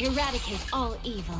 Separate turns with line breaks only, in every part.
Eradicate all evil.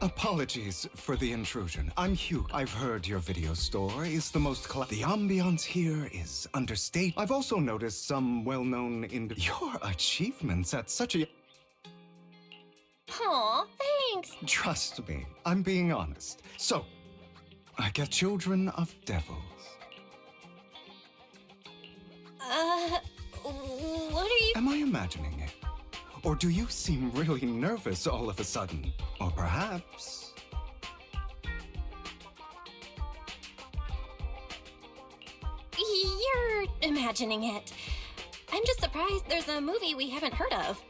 Apologies for the intrusion. I'm Hugh. I've heard your video store is the most The ambiance here is understated. I've also noticed some well-known your achievements at such a...
Aw, thanks.
Trust me, I'm being honest. So, I get children of devils.
What are you...
Am I imagining it? Or do you seem really nervous all of a sudden? Or perhaps...
You're imagining it. I'm just surprised there's a movie we haven't heard of.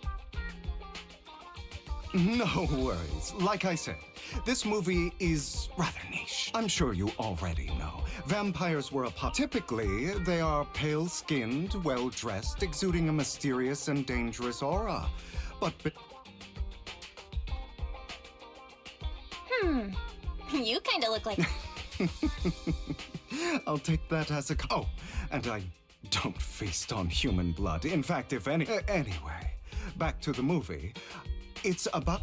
No worries. Like I said, this movie is rather niche. I'm sure you already know. Vampires were typically, they are pale-skinned, well-dressed, exuding a mysterious and dangerous aura. But
You kinda look like...
I'll take that as a... Oh, and I don't feast on human blood. In fact, if any... anyway, back to the movie. It's about...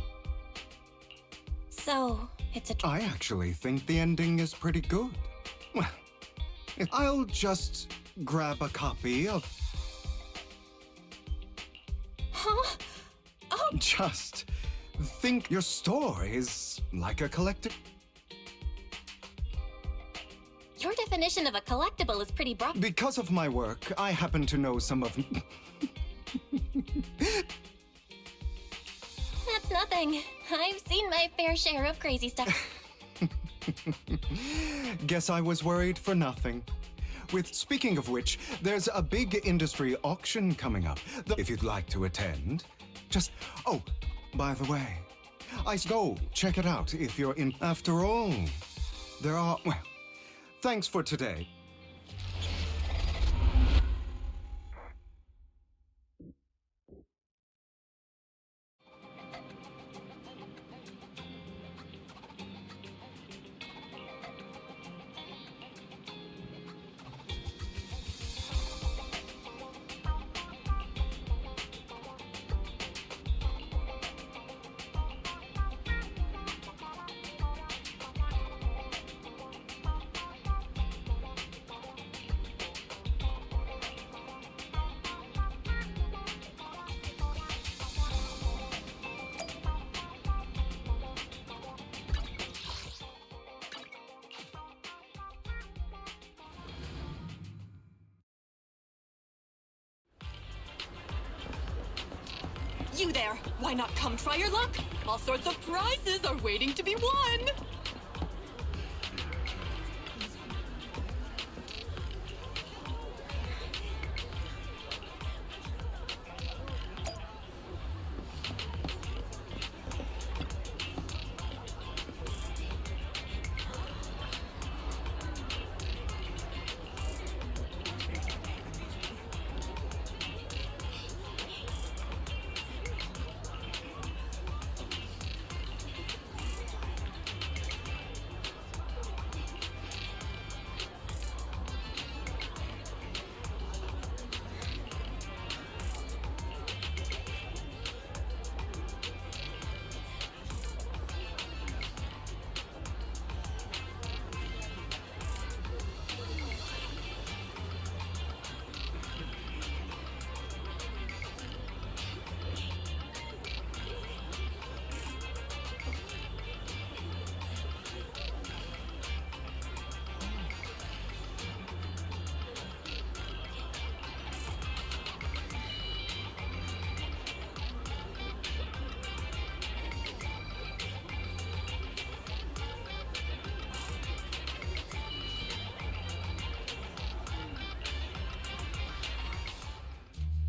So, it's a...
I actually think the ending is pretty good. Well, I'll just grab a copy of...
Huh? Oh,
Just think your store is like a collectible.
Your definition of a collectible is pretty broad.
Because of my work, I happen to know some of...
That's nothing. I've seen my fair share of crazy stuff.
Guess I was worried for nothing. Speaking of which, there's a big industry auction coming up. If you'd like to attend, oh, by the way, go check it out if you're in. After all, well, thanks for today.
You there! Why not come try your luck? All sorts of prizes are waiting to be won!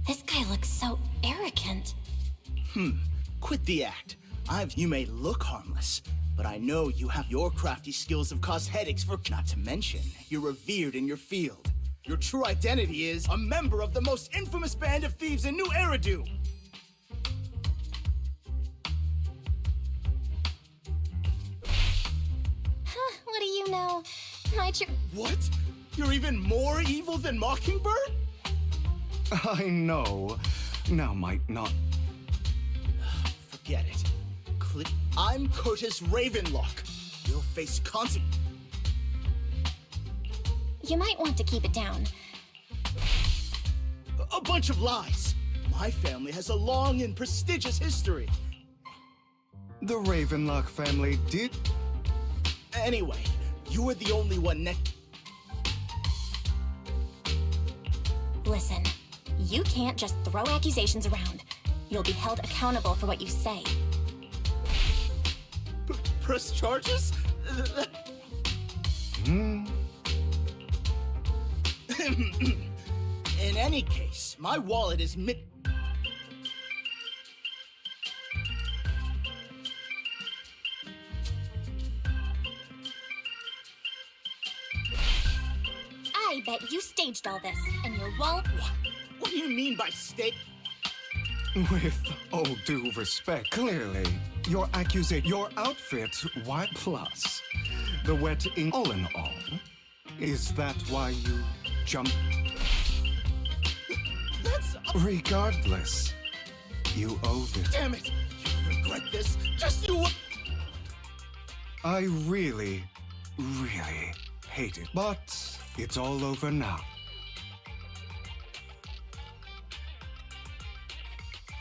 This guy looks so arrogant.
Quit the act. You may look harmless, but I know you have your crafty skills have caused headaches for... Not to mention, you're revered in your field. Your true identity is a member of the most infamous band of thieves in New Eridu.
What do you know?
What? You're even more evil than Mockingbird?
I know. Now might not.
Forget it. I'm Curtis Ravenlock. You'll face consequences.
You might want to keep it down.
A bunch of lies. My family has a long and prestigious history.
The Ravenlock family did...
Anyway, you were the only one
Listen, you can't just throw accusations around. You'll be held accountable for what you say.
Press charges? In any case, my wallet is
I bet you staged all this, and your wallet...
What do you mean by state?
With all due respect, clearly, your outfit, why plus the wet ink, all in all, is that why you jumped?
That's...
Regardless, you owe it.
Damn it! You regret this? Just do what...
I really, really hate it, but it's all over now.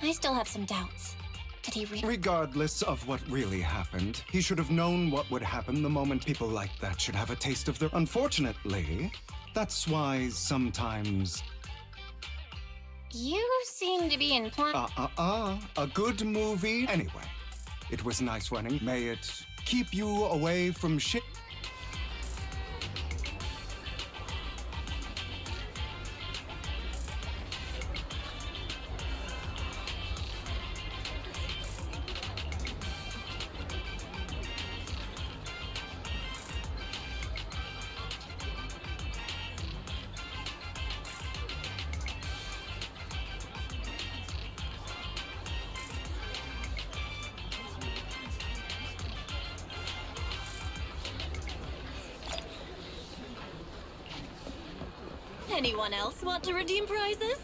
I still have some doubts. Did he
Regardless of what really happened, he should have known what would happen the moment people like that should have a taste of their... Unfortunately, that's why sometimes...
You seem to be in
A good movie. Anyway, it was nice running. May it keep you away from shit.
Anyone else want to redeem prizes?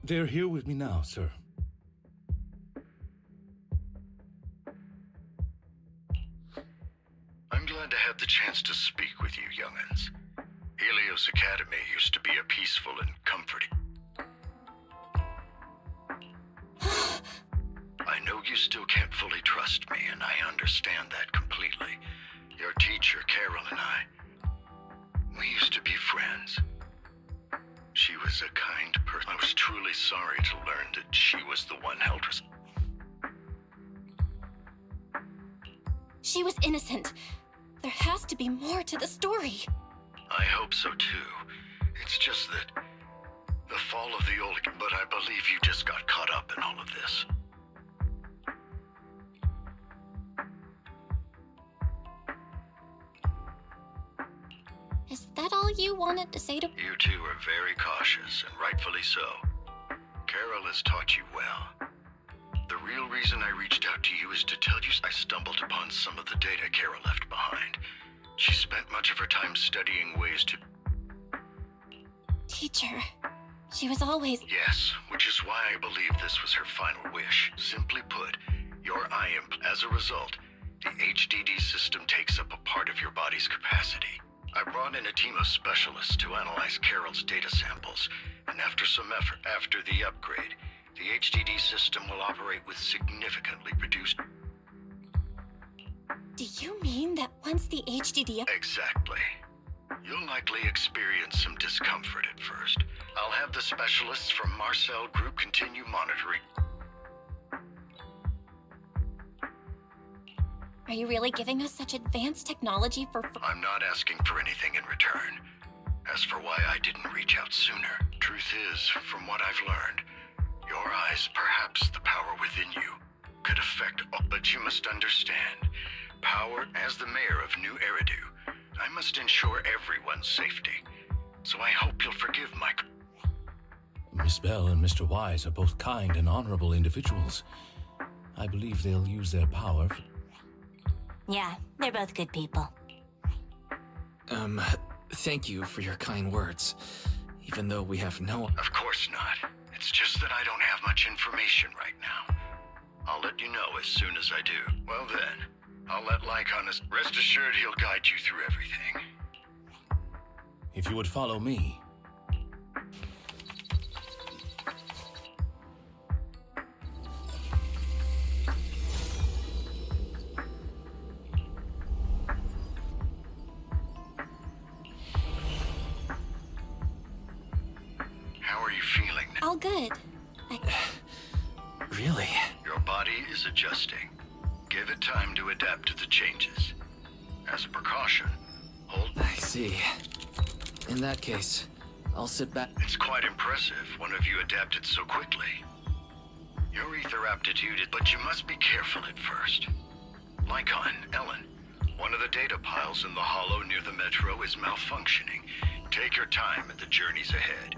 They're here with me now, sir.
I'm glad to have the chance to speak with you, young'uns. Helios Academy used to be a peaceful and comforting... I know you still can't fully trust me, and I understand that completely. Your teacher, Carol, and we used to be friends. She was a kind person. I was truly sorry to learn that she was the one held responsible.
She was innocent. There has to be more to the story.
I hope so too. It's just that the fall of the old... But I believe you just got caught up in all of this.
Is that all you wanted to say to...
You two are very cautious, and rightfully so. Carol has taught you well. The real reason I reached out to you is to tell you I stumbled upon some of the data Carol left behind. She spent much of her time studying ways to...
Teacher, She was always...
Yes, which is why I believe this was her final wish. Simply put, your eye imp. As a result, the HDD system takes up a part of your body's capacity. I brought in a team of specialists to analyze Carol's data samples, and after some effort, after the upgrade, the HDD system will operate with significantly reduced...
Do you mean that once the HDD...
Exactly. You'll likely experience some discomfort at first. I'll have the specialists from Marcel Group continue monitoring.
Are you really giving us such advanced technology for...
I'm not asking for anything in return. As for why I didn't reach out sooner, truth is, from what I've learned, your eyes, perhaps the power within you, could affect all. But you must understand, power as the mayor of New Eridu, I must ensure everyone's safety. So I hope you'll forgive my...
Miss Bell and Mr. Wise are both kind and honorable individuals. I believe they'll use their power for...
Yeah, they're both good people.
Thank you for your kind words. Even though we have no...
Of course not. It's just that I don't have much information right now. I'll let you know as soon as I do. Well then, I'll let Lycon... Rest assured he'll guide you through everything.
If you would follow me...
How are you feeling now?
All good.
Really?
Your body is adjusting. Give it time to adapt to the changes. As a precaution, hold...
I see. In that case, I'll sit back.
It's quite impressive one of you adapted so quickly. Your ether aptitude is... But you must be careful at first. Lycon, Ellen, one of the data piles in the hollow near the metro is malfunctioning. Take your time at the journeys ahead.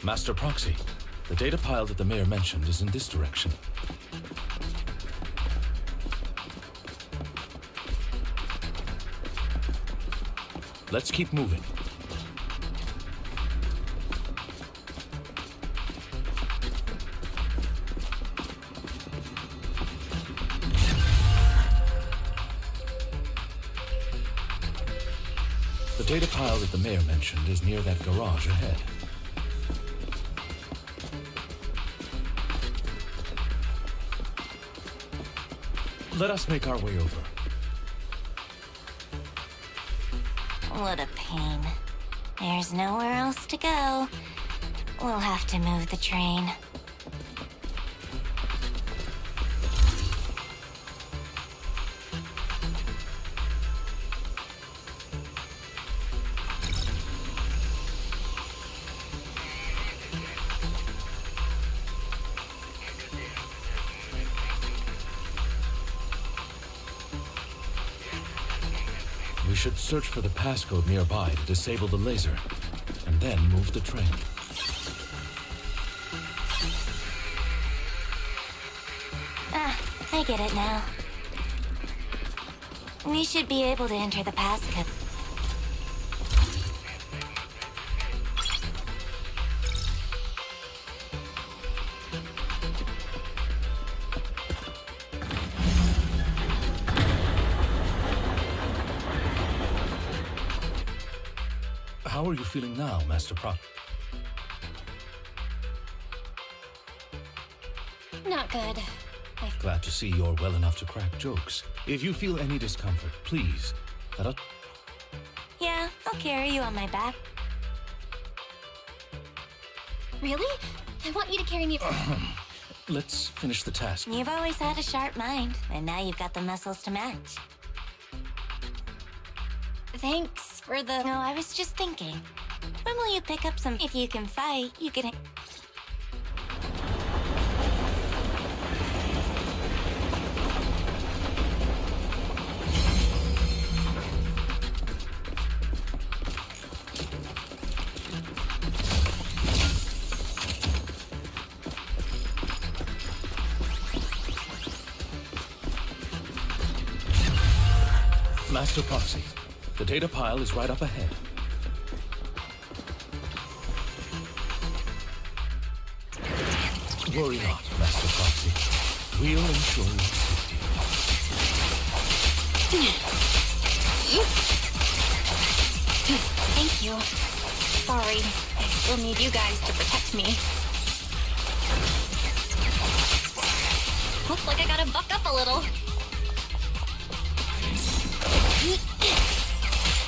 Master Proxy, the data pile that the mayor mentioned is in this direction. Let's keep moving. The data pile that the mayor mentioned is near that garage ahead. Let us make our way over.
What a pain. There's nowhere else to go. We'll have to move the train.
We should search for the passcode nearby to disable the laser, and then move the train.
I get it now. We should be able to enter the passcode.
How are you feeling now, Master Proc?
Not good.
Glad to see you're well enough to crack jokes. If you feel any discomfort, please, let us...
Yeah, I'll carry you on my back.
Really? I want you to carry me...
Let's finish the task.
You've always had a sharp mind, and now you've got the muscles to match.
Thanks for the...
No, I was just thinking. When will you pick up some... If you can fight, you can...
Master Proxy, the data pile is right up ahead. Worry not, Master Proxy. We'll ensure your safety.
Thank you. Sorry, I still need you guys to protect me. Looks like I gotta buck up a little.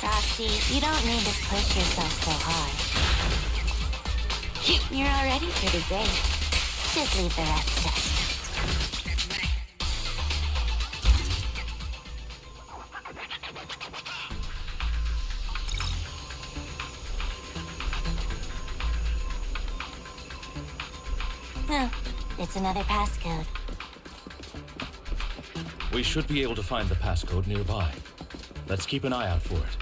Roxy, you don't need to push yourself so hard. You're already pretty great. Just leave the rest to us. Oh, it's another passcode.
We should be able to find the passcode nearby. Let's keep an eye out for it.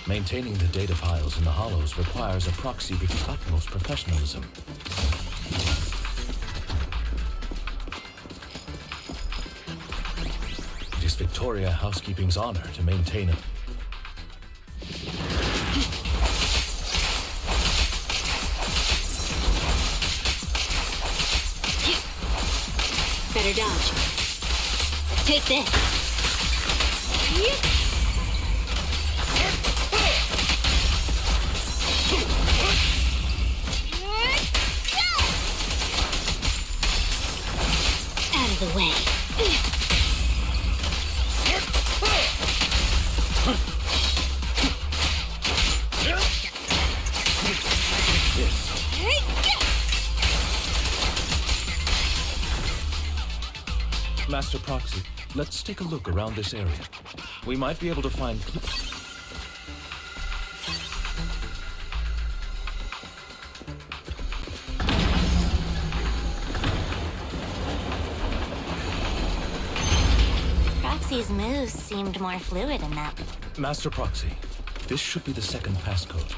Maintaining the data piles in the hollows requires a proxy with the utmost professionalism. It is Victoria Housekeeping's honor to maintain a...
Better dodge. Take this. Out of the way.
Master Proxy, let's take a look around this area. We might be able to find...
Proxy's moves seemed more fluid in that.
Master Proxy, this should be the second passcode.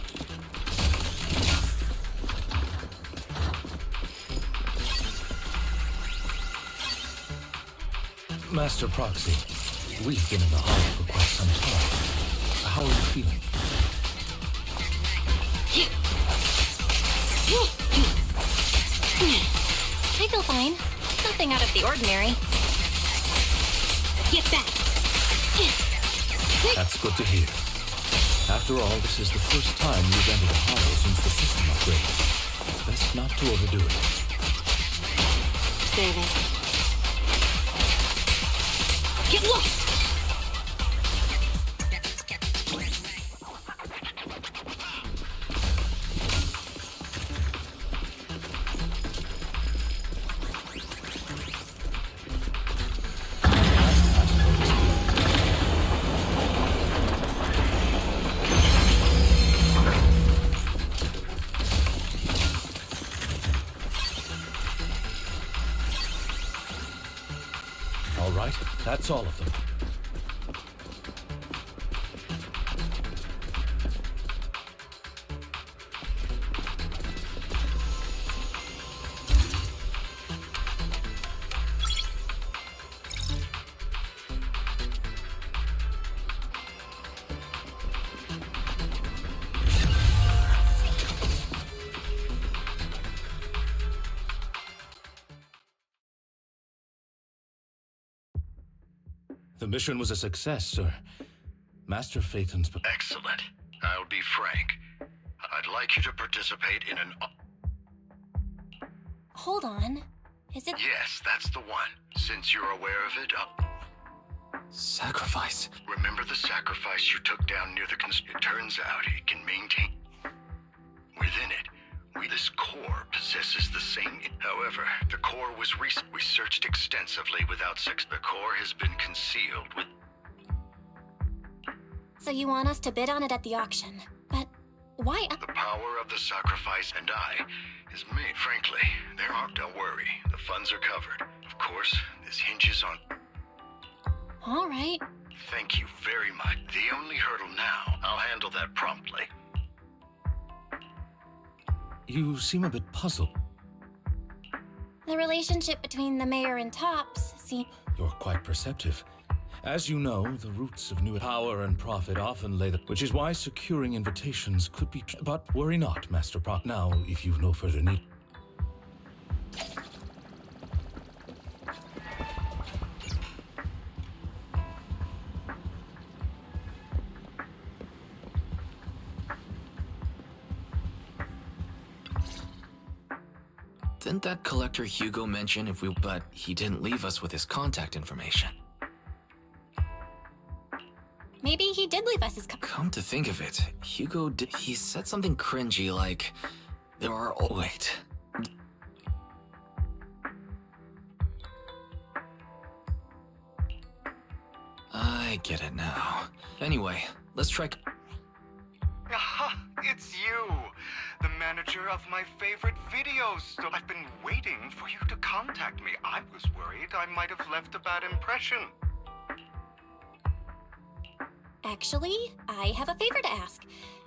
Master Proxy, we've been in the hollow for quite some time. How are you feeling?
I feel fine. Nothing out of the ordinary. Get back!
That's good to hear. After all, this is the first time you've entered a hollow since the system upgrade. Best not to overdo it.
Service. Get lost!
All right, that's all of them. The mission was a success, sir. Master Phaeton's...
Excellent. I'll be frank. I'd like you to participate in an...
Hold on. Is it...
Yes, that's the one. Since you're aware of it,
Sacrifice.
remember the sacrifice you took down near the... It turns out it can maintain... Within it, this core possesses the same... However, the core was we searched extensively without sex. The core has been concealed with...
So you want us to bid on it at the auction. But why...
The power of the sacrifice and I is me. Frankly, there aren't... Don't worry. The funds are covered. Of course, this hinges on...
All right.
Thank you very much. The only hurdle now, I'll handle that promptly.
You seem a bit puzzled.
The relationship between the mayor and Tops, see...
You're quite perceptive. As you know, the roots of new power and profit often lay the... Which is why securing invitations could be... But worry not, Master Prop. Now, if you've no further need...
Didn't that collector Hugo mention if we... But he didn't leave us with his contact information.
Maybe he did leave us his...
Come to think of it, Hugo did... He said something cringy like... There are... Oh, wait. I get it now. Anyway, let's try...
Aha! It's you! The manager of my favorite video store. I've been waiting for you to contact me. I was worried I might have left a bad impression.
Actually, I have a favor to ask.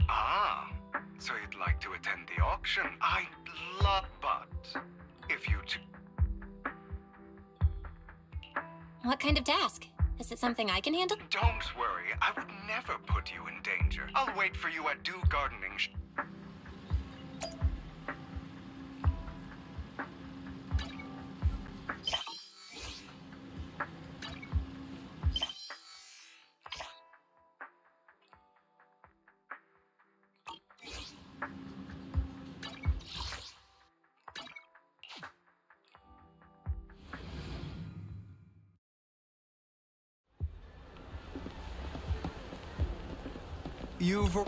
Ah, so you'd like to attend the auction? I'd love, but if you
What kind of task? Is it something I can handle?
Don't worry, I would never put you in danger. I'll wait for you at Dew Gardening. You've...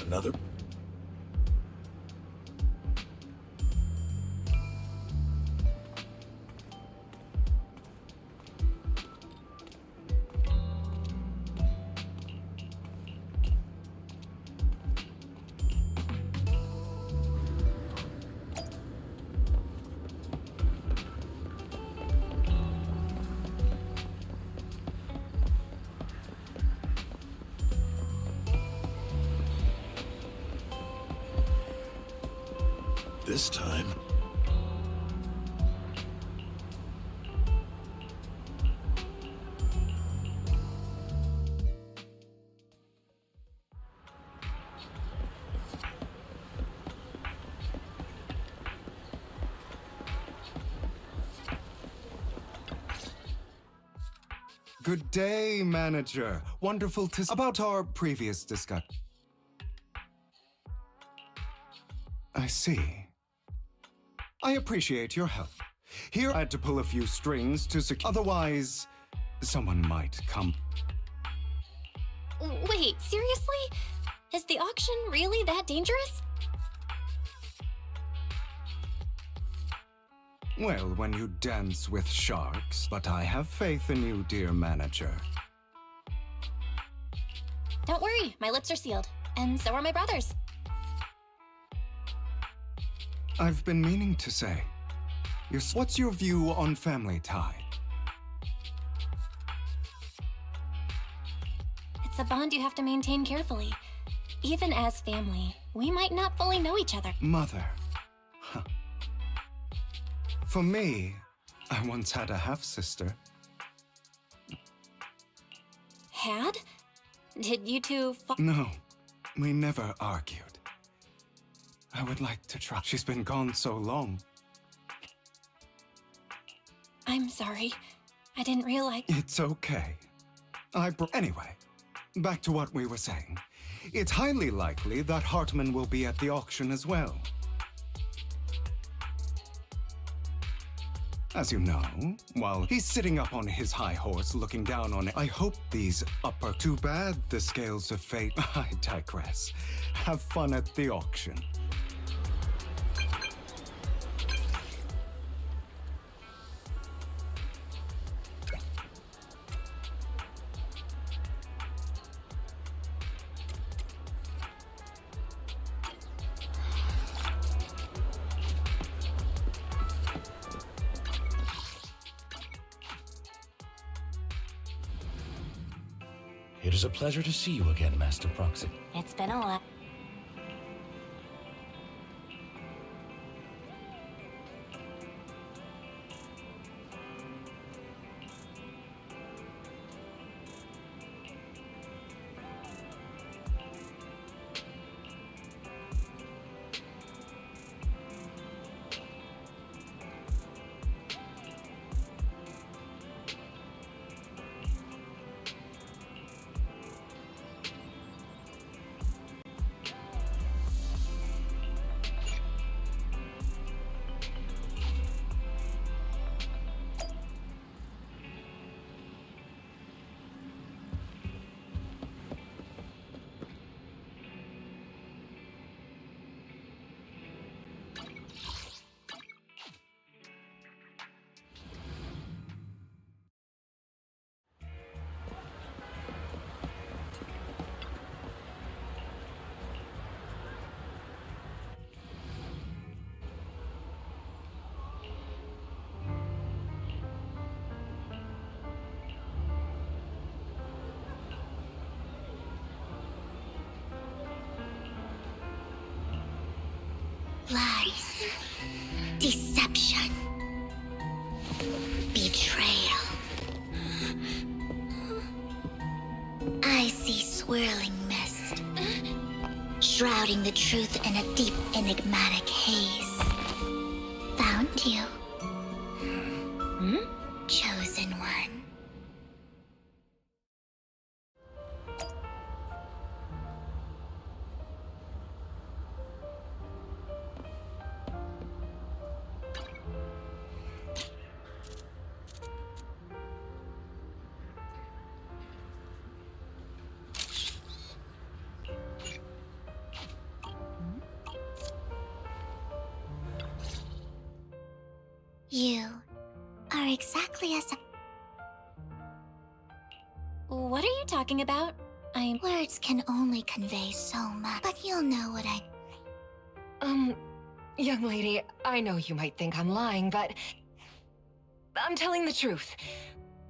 Another...
This time...
Good day, manager. Wonderful to... About our previous discussion. I see. I appreciate your help. Here I had to pull a few strings to secure... Otherwise, someone might come...
Wait, seriously? Is the auction really that dangerous?
Well, when you dance with sharks, but I have faith in you, dear manager.
Don't worry, my lips are sealed. And so are my brothers.
I've been meaning to say, what's your view on family tie?
It's a bond you have to maintain carefully. Even as family, we might not fully know each other.
Mother. Huh. For me, I once had a half-sister.
Had? Did you two
No, we never argued. I would like to try. She's been gone so long.
I'm sorry. I didn't realize.
It's okay. Anyway, back to what we were saying. It's highly likely that Hartman will be at the auction as well. As you know, while he's sitting up on his high horse looking down on it, I hope these upper... Too bad the scales of fate... I digress. Have fun at the auction.
It is a pleasure to see you again, Master Proxy.
It's been a while. Lies, deception, betrayal. I see swirling mist, shrouding the truth in a deep, enigmatic haze. Found you. Chosen one. You are exactly as
What are you talking about?
Words can only convey so much, but you'll know what I...
Young lady, I know you might think I'm lying, but... I'm telling the truth.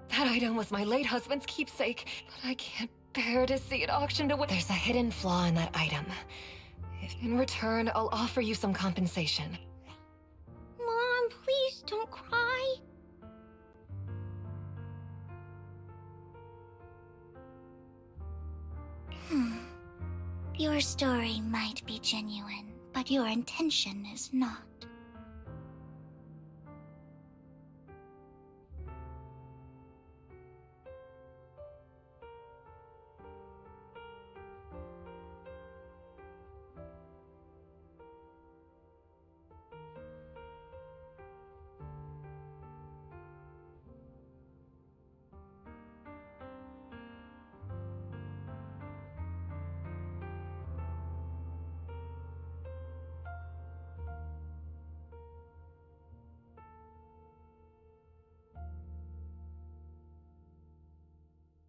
That item was my late husband's keepsake, but I can't bear to see it auctioned away. There's a hidden flaw in that item. In return, I'll offer you some compensation.
Mom, please don't cry. Your story might be genuine, but your intention is not.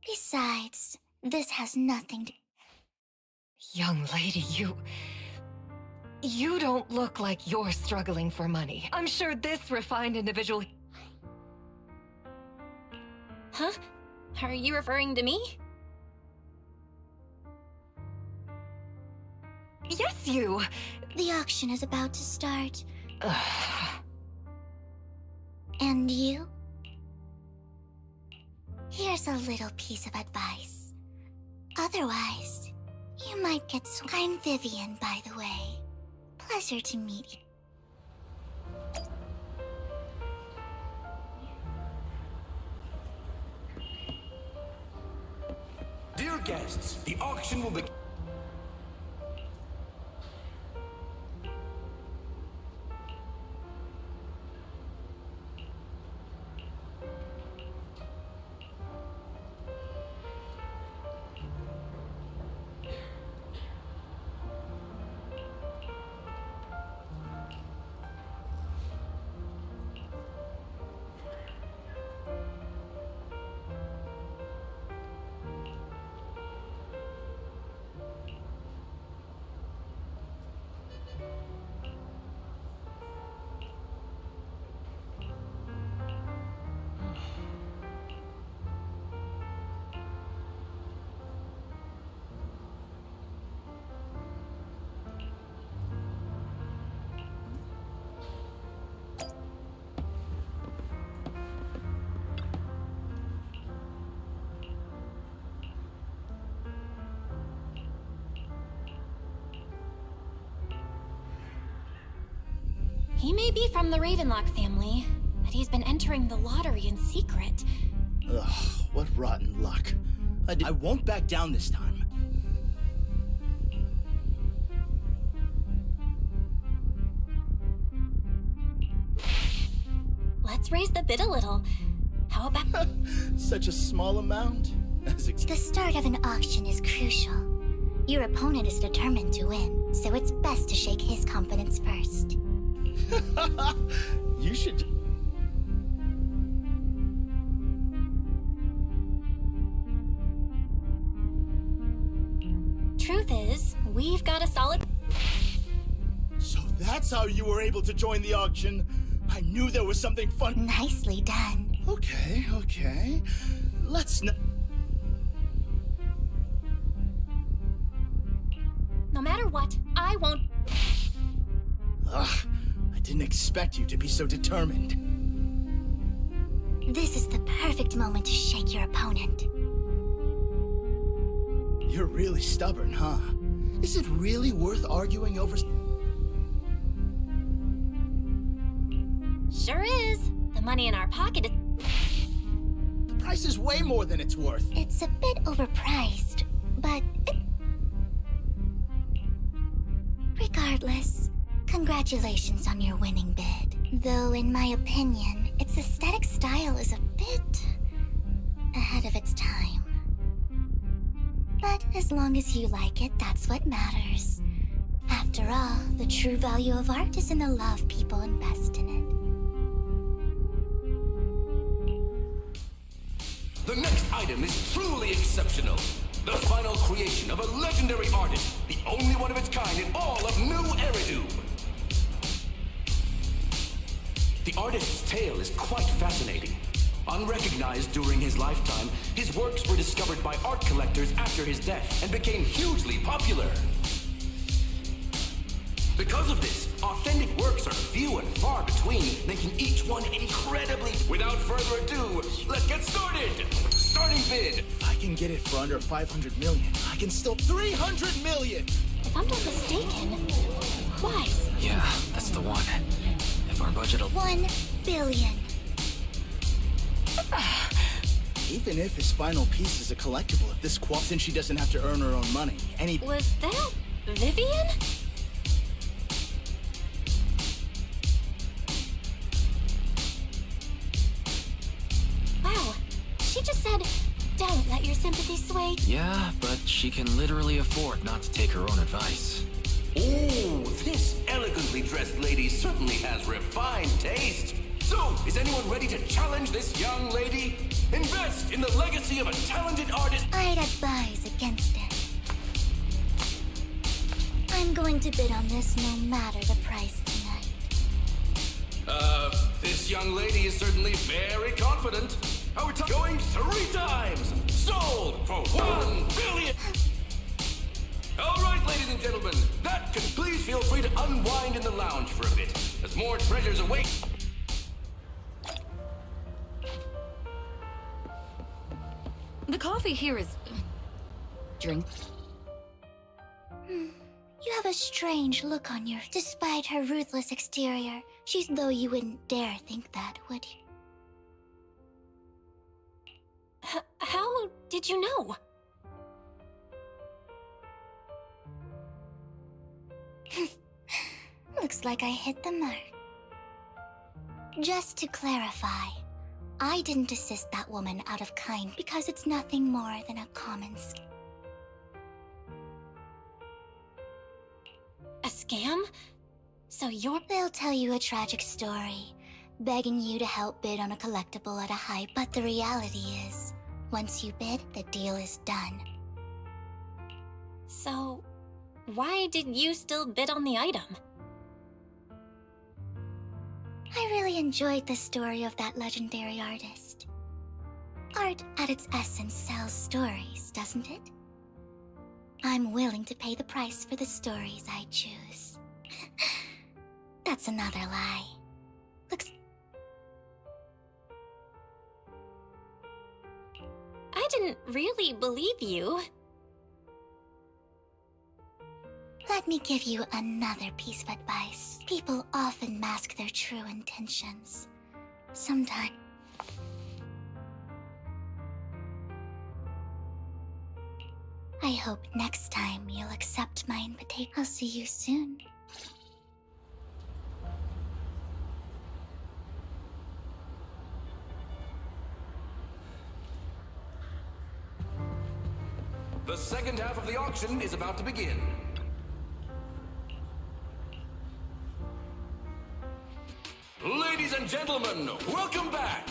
Besides, this has nothing to...
Young lady, you don't look like you're struggling for money. I'm sure this refined individual...
Huh? Are you referring to me?
Yes, you!
The auction is about to start. And you? Here's a little piece of advice. Otherwise, you might get I'm Vivian, by the way. Pleasure to meet you.
guests, the auction will begin.
He may be from the Ravenlock family, but he's been entering the lottery in secret.
Ugh, what rotten luck. I won't back down this time.
Let's raise the bid a little. How about...
Such a small amount?
The start of an auction is crucial. Your opponent is determined to win, so it's best to shake his confidence first.
You should...
Truth is, we've got a solid...
So that's how you were able to join the auction? I knew there was something fun.
Nicely done.
Okay. Let's
No matter what, I won't...
Ugh, I didn't expect you to be so determined.
This is the perfect moment to shake your opponent.
You're really stubborn, huh? Is it really worth arguing over...
Sure is. The money in our pocket is...
The price is way more than it's worth.
It's a bit overpriced, but... Regardless, congratulations on your winning bid. Though, in my opinion, its aesthetic style is a bit... ahead of its time. But as long as you like it, that's what matters. After all, the true value of art is in the love people invest in it.
The next item is truly exceptional. The final creation of a legendary artist, the only one of its kind in all of New Eridu. The artist's tale is quite fascinating. Unrecognized during his lifetime, his works were discovered by art collectors after his death and became hugely popular. Because of this, authentic works are few and far between, making each one incredibly... Without further ado, let's get started! Starting bid!
If I can get it for under 500 million, I can still... 300 million!
If I'm not mistaken... Wise.
Yeah, that's the one. If our budget...
1 billion.
Even if his final piece is a collectible, if this since she doesn't have to earn her own money, any...
Was that Vivian? Wow. She just said, don't let your sympathy sway.
Yeah, but she can literally afford not to take her own advice.
Ooh, this elegantly dressed lady certainly has refined taste. So, is anyone ready to challenge this young lady? Invest in the legacy of a talented artist.
I'd advise against it. I'm going to bid on this no matter the price tonight.
This young lady is certainly very confident. Are we going 3 times? Sold for 1 billion! All right, ladies and gentlemen, that can please feel free to unwind in the lounge for a bit, as more treasures await.
The coffee here is... drink.
You have a strange look on your... Despite her ruthless exterior, she's though you wouldn't dare think that, would you?
How did you know?
Looks like I hit the mark. Just to clarify, I didn't assist that woman out of kind because it's nothing more than a common scam.
A scam? So you're...
They'll tell you a tragic story, begging you to help bid on a collectible at a high, but the reality is, once you bid, the deal is done.
So, why did you still bid on the item?
I really enjoyed the story of that legendary artist. Art, at its essence, sells stories, doesn't it? I'm willing to pay the price for the stories I choose. That's another lie. Looks...
I didn't really believe you.
Let me give you another piece of advice. People often mask their true intentions. Sometimes... I hope next time you'll accept my invitation. I'll see you soon.
The second half of the auction is about to begin. Ladies and gentlemen, welcome back!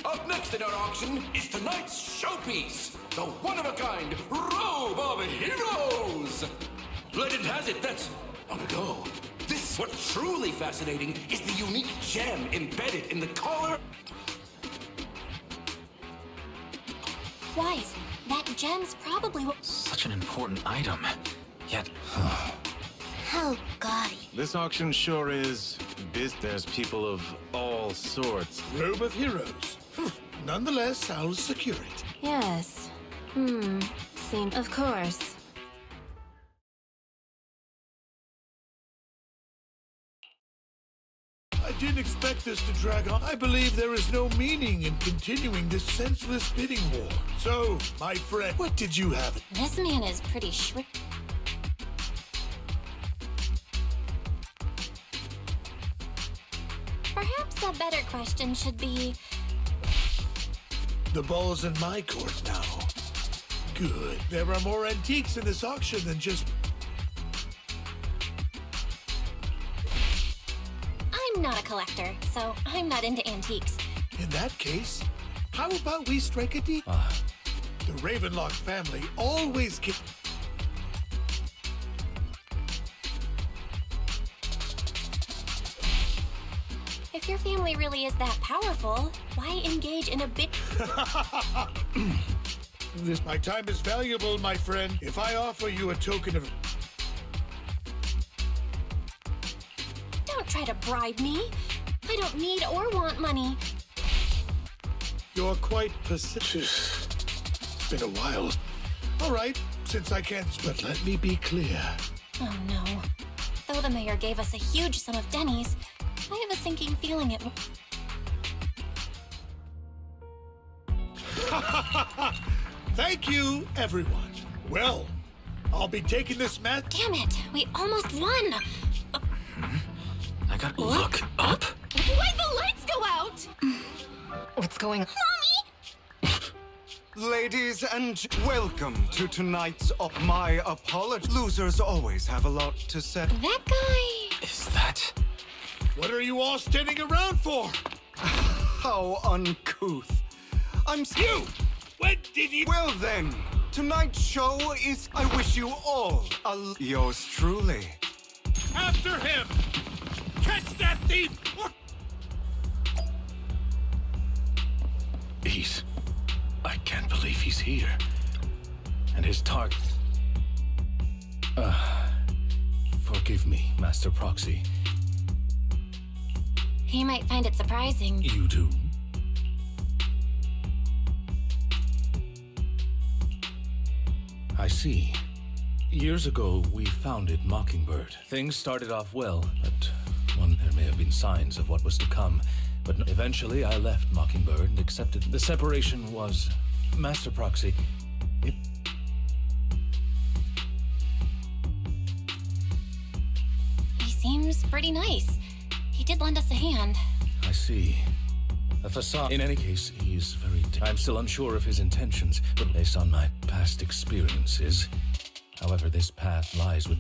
Up next in our auction is tonight's showpiece, the one-of-a-kind Robe of Heroes! Legend has it that, long ago, what's truly fascinating is the unique gem embedded in the collar.
Wise, that gem's probably what...
Such an important item. Yet,
How gaudy.
This auction sure is busy. There's people of all sorts.
Robe of Heroes. Nonetheless, I'll secure it.
Yes. Of course.
I didn't expect this to drag on. I believe there is no meaning in continuing this senseless bidding war. So, my friend, what did you have?
This man is pretty shrewd. Perhaps a better question should be...
The ball's in my court now. Good. There are more antiques in this auction than just...
I'm not a collector, so I'm not into antiques.
In that case, how about we strike a deal? The Ravenlock family always keep...
If your family really is that powerful, why engage in a bid?
My time is valuable, my friend. If I offer you a token of...
Don't try to bribe me. I don't need or want money.
You're quite persistent. It's been a while. All right, since I can't... But let me be clear.
Oh no. Though the mayor gave us a huge sum of dennies, I have a sinking feeling it...
Thank you, everyone. Well, I'll be taking this match.
Damn it! We almost won!
I gotta look up.
Why'd the lights go out?
What's going on?
Mommy!
Ladies and welcome to tonight's my apology. Losers always have a lot to say.
That guy...
Is that...
What are you all standing around for?
How uncouth. I'm...
You! When did you...
Well then, tonight's show is... I wish you all a... Yours truly.
After him! Catch that thief!
I can't believe he's here. And his target... Forgive me, Master Proxy.
He might find it surprising.
You do? I see. Years ago, we founded Mockingbird. Things started off well, but there may have been signs of what was to come. But eventually, I left Mockingbird and accepted the separation was... Master Proxy,
seems pretty nice. He did lend us a hand.
I see. A facade. In any case, he's very... I'm still unsure of his intentions, but based on my past experiences. However, this path lies with...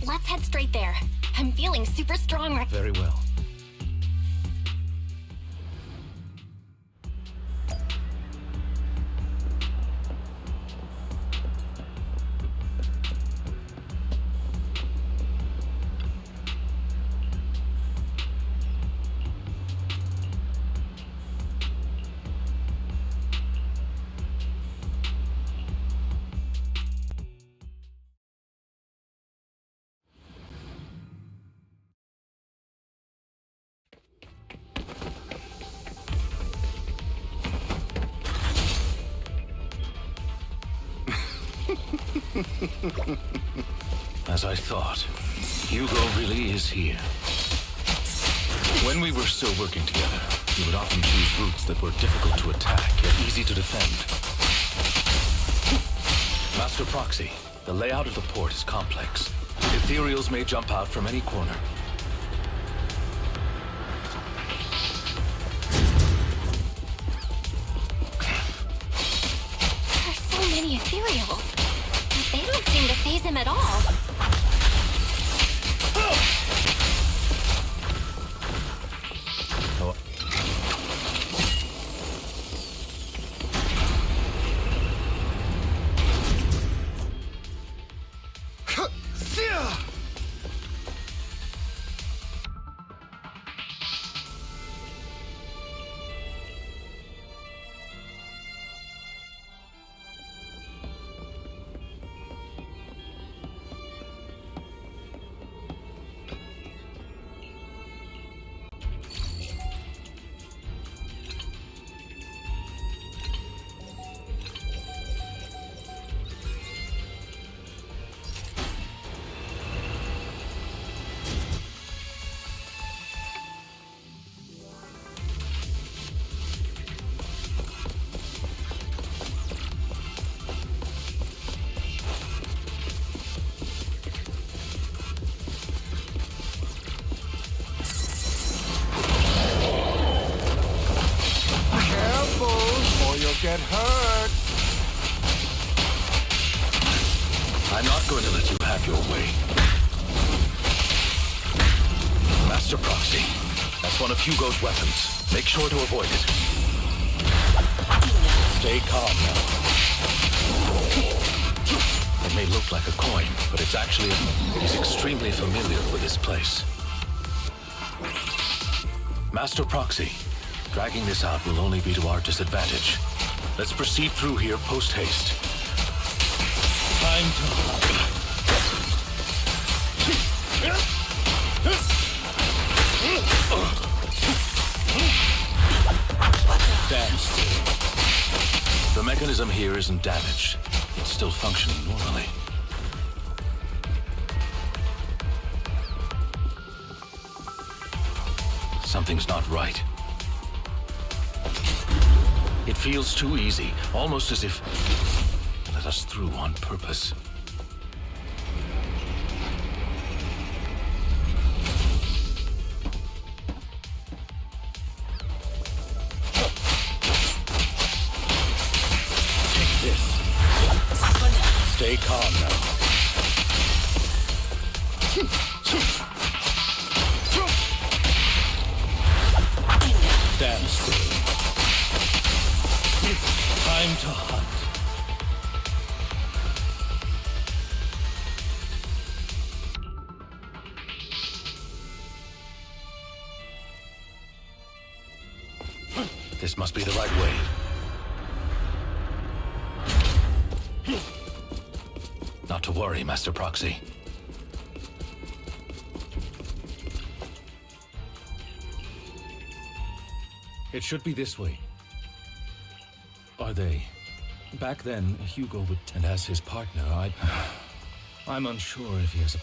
Let's head straight there. I'm feeling super strong right...
Very well. As I thought, Hugo really is here. When we were still working together, he would often choose routes that were difficult to attack, yet easy to defend. Master Proxy, the layout of the port is complex. Ethereals may jump out from any corner.
There's so many ethereals. But they don't seem to faze him at all.
Get hurt.
I'm not going to let you have your way. Master Proxy, that's one of Hugo's weapons. Make sure to avoid it. Stay calm now. It may look like a coin, but it's actually he's extremely familiar with this place. Master Proxy, dragging this out will only be to our disadvantage. Let's proceed through here post-haste. Time to... Stand still. The mechanism here isn't damaged. It's still functioning normally. Something's not right. It feels too easy, almost as if let us through on purpose. Take this. Stay calm now. Stand still. Time to hunt. This must be the right way. Not to worry, Master Proxy. It should be this way. Are they? Back then, Hugo would... And as his partner, I'm unsure if he has a...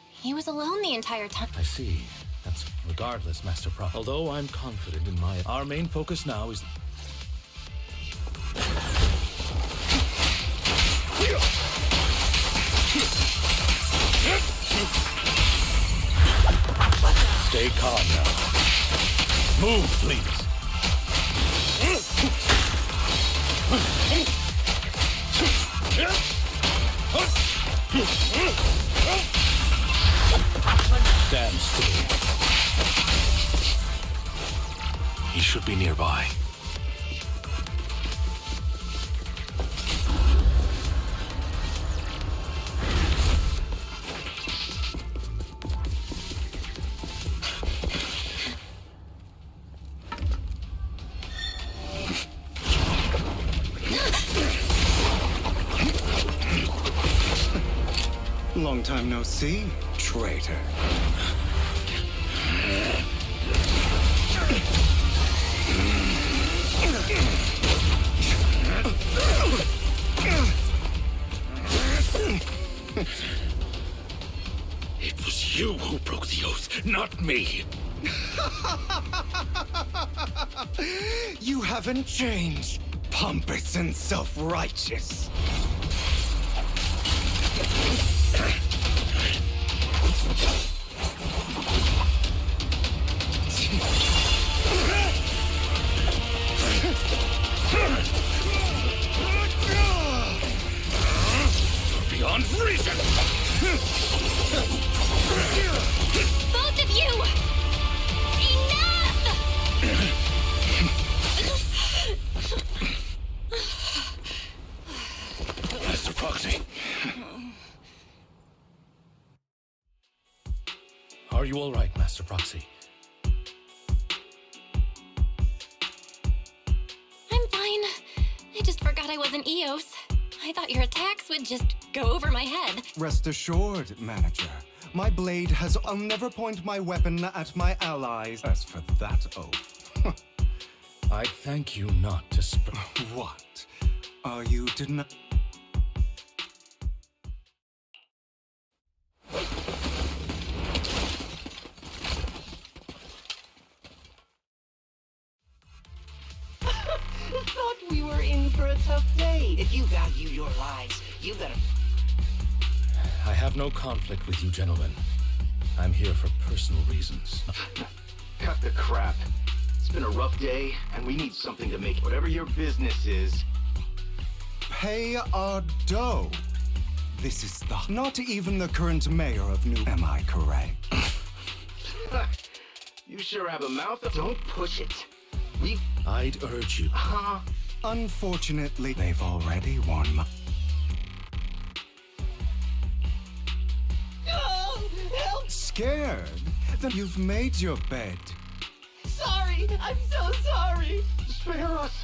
He was alone the entire time.
I see. That's regardless, Master Proxy. Although I'm confident in my... Our main focus now is... Stay calm now. Move, please. Stand still. He should be nearby.
Long time no see, traitor.
It was you who broke the oath, not me.
You haven't changed, pompous and self-righteous.
Beyond reason!
Both of you! Enough!
Master Proxy. Are you all right, Master Proxy?
I'm fine. I just forgot I wasn't Eos. I thought your attacks would just go over my head.
Rest assured, manager. My blade has... I'll never point my weapon at my allies. As for that oath...
I thank you not to
What? Are you deny...
Thought we were in for a tough day. If you value your lives, you gotta...
I have no conflict with you, gentlemen. I'm here for personal reasons.
Cut the crap. It's been a rough day, and we need something to make whatever your business is.
Pay our dough. This is the... Not even the current mayor of New... Am I correct?
You sure have a mouth. Don't push it.
I'd urge you.
Unfortunately, they've already won my...
Oh, help!
Scared? Then you've made your bed.
Sorry, I'm so sorry.
Spare us.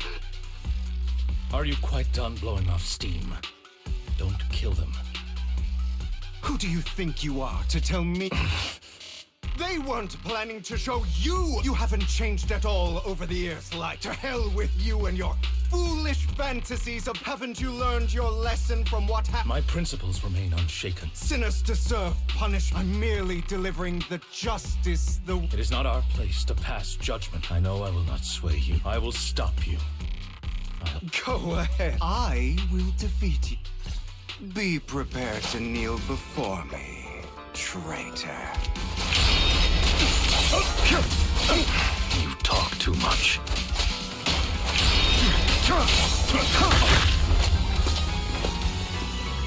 Are you quite done blowing off steam? Don't kill them.
Who do you think you are to tell me? They weren't planning to show you! You haven't changed at all over the years, like to hell with you and your foolish fantasies of... Haven't you learned your lesson from what happened?
My principles remain unshaken.
Sinners deserve punishment. I'm merely delivering the justice,
It is not our place to pass judgment. I know I will not sway you. I will stop you.
Go ahead. I will defeat you. Be prepared to kneel before me, traitor.
You talk too much.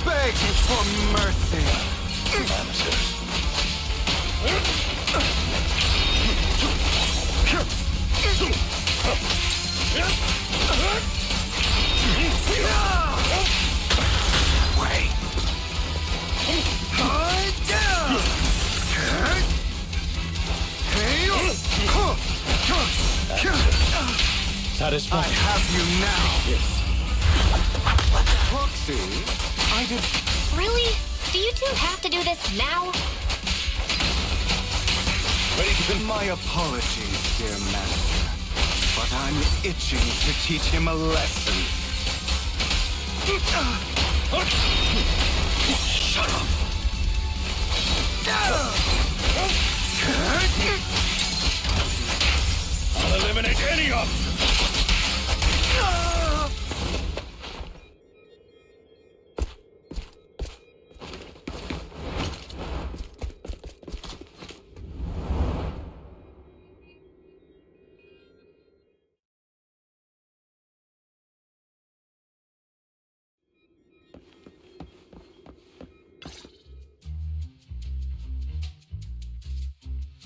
Begging for mercy. Wait.
Satisfied?
I have you now.
Yes.
Proxy, I did...
Really? Do you two have to do this now?
Ready to...
My apologies, dear master. But I'm itching to teach him a lesson.
Shut up! I'll eliminate any of them!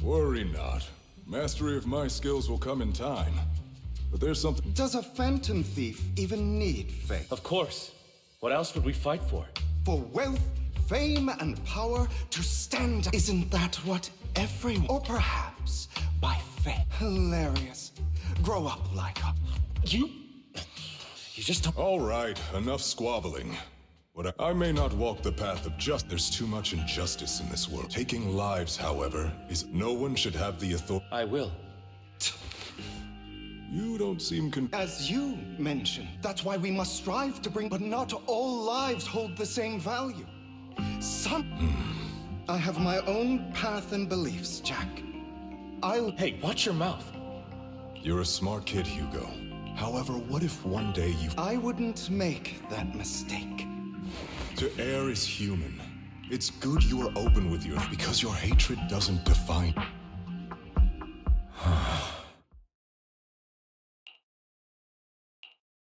Worry not. Mastery of my skills will come in time. But there's something...
Does a phantom thief even need faith?
Of course. What else would we fight for?
For wealth, fame, and power to stand. Isn't that what everyone... Or perhaps by faith. Hilarious. Grow up like a...
You just don't...
All right, enough squabbling. I may not walk the path of justice. There's too much injustice in this world. Taking lives, however, is... No one should have the authority...
I will.
You don't seem
As you mentioned, that's why we must strive to bring... But not all lives hold the same value. I have my own path and beliefs, Jack.
Hey, watch your mouth.
You're a smart kid, Hugo. However, what if one day you...
I wouldn't make that mistake.
To err is human. It's good you are open with your... Because your hatred doesn't define...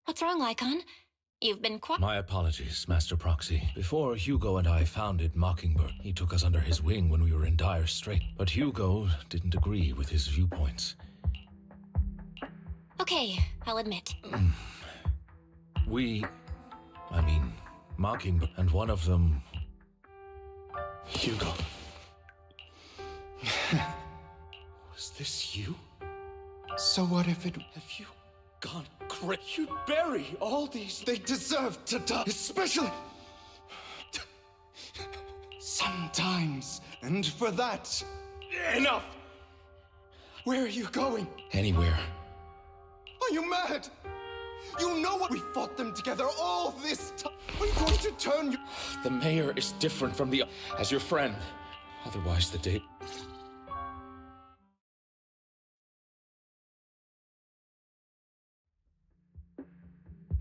What's wrong, Lycon? You've been quiet.
My apologies, Master Proxy. Before Hugo and I founded Mockingbird, he took us under his wing when we were in dire strait. But Hugo didn't agree with his viewpoints.
Okay, I'll admit.
Mockingbird, and one of them... Hugo. Was this you?
So what if it...
Have you gone crazy? You'd bury all these...
They deserve to die, especially... Sometimes. And for that...
Enough!
Where are you going?
Anywhere.
Are you mad? You know what? We fought them together all this time. Are you going to turn your...
The mayor is different from the... As your friend. Otherwise, the day...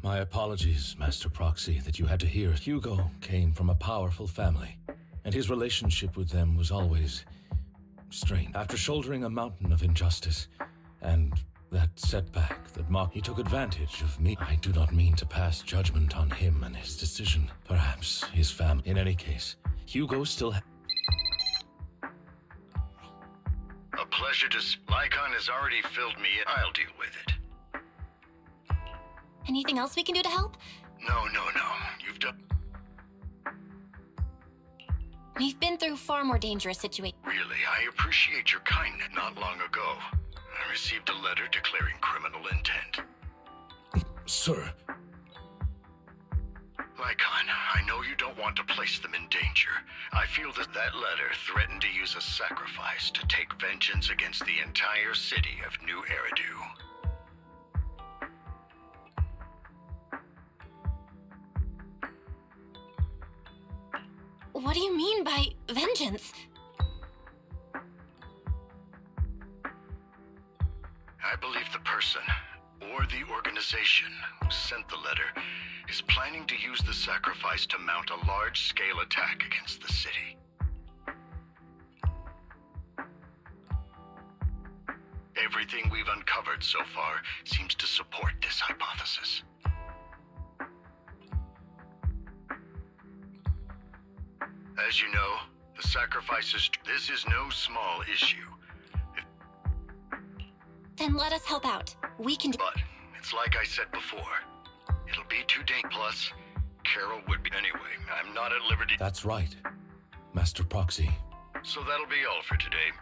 My apologies, Master Proxy, that you had to hear. Hugo came from a powerful family, and his relationship with them was always strained. After shouldering a mountain of injustice, and that setback that he took advantage of me. I do not mean to pass judgment on him and his decision. Perhaps his family. In any case, Hugo still
A pleasure to... Lycon has already filled me in. I'll deal with it.
Anything else we can do to help?
No. You've done...
We've been through far more dangerous situations.
Really, I appreciate your kindness. Not long ago, I received a letter declaring criminal intent.
Sir.
Lycon, I know you don't want to place them in danger. I feel that letter threatened to use a sacrifice to take vengeance against the entire city of New Eridu.
What do you mean by vengeance?
I believe the person, or the organization, who sent the letter is planning to use the sacrifice to mount a large-scale attack against the city. Everything we've uncovered so far seems to support this hypothesis. As you know, the sacrifice is... This is no small issue.
Then let us help out. We can do...
But, it's like I said before. It'll be too dangerous. Plus, Carol would be... Anyway, I'm not at liberty...
That's right, Master Proxy.
So that'll be all for today.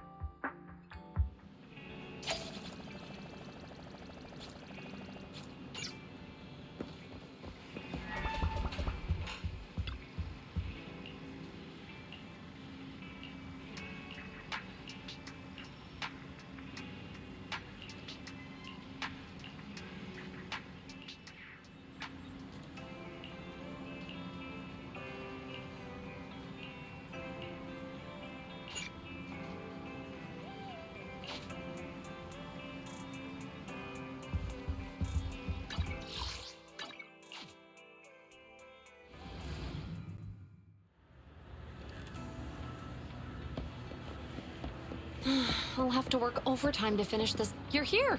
I'll have to work overtime to finish this. You're here!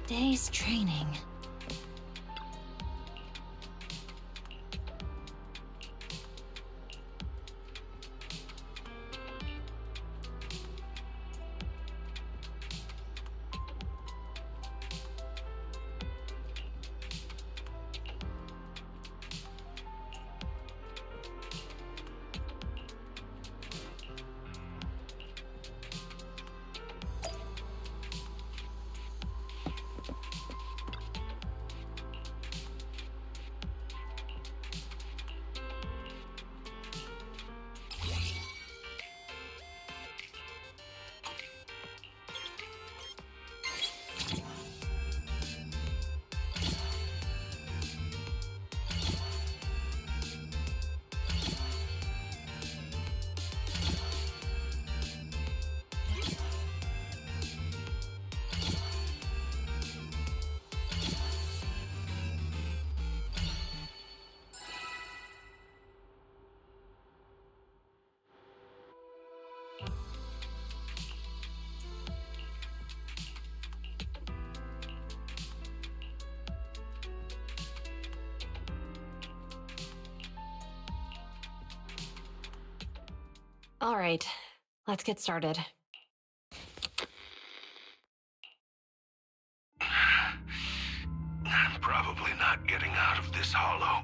day's training.
All right, let's get started.
I'm probably not getting out of this hollow,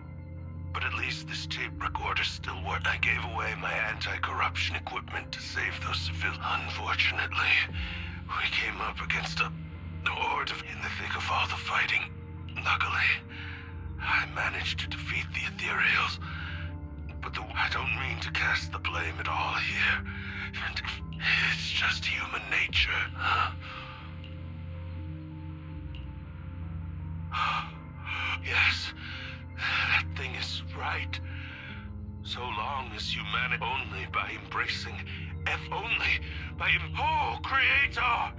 but at least this tape recorder still works. I gave away my anti-corruption equipment to save those civilians. Unfortunately, we came up against a horde in the thick of all the fighting. Luckily, I managed to defeat the ethereals. But I don't mean to cast the blame at all here. And it's just human nature, huh? Yes, that thing is right. So long as humanity only by embracing only by oh, Creator!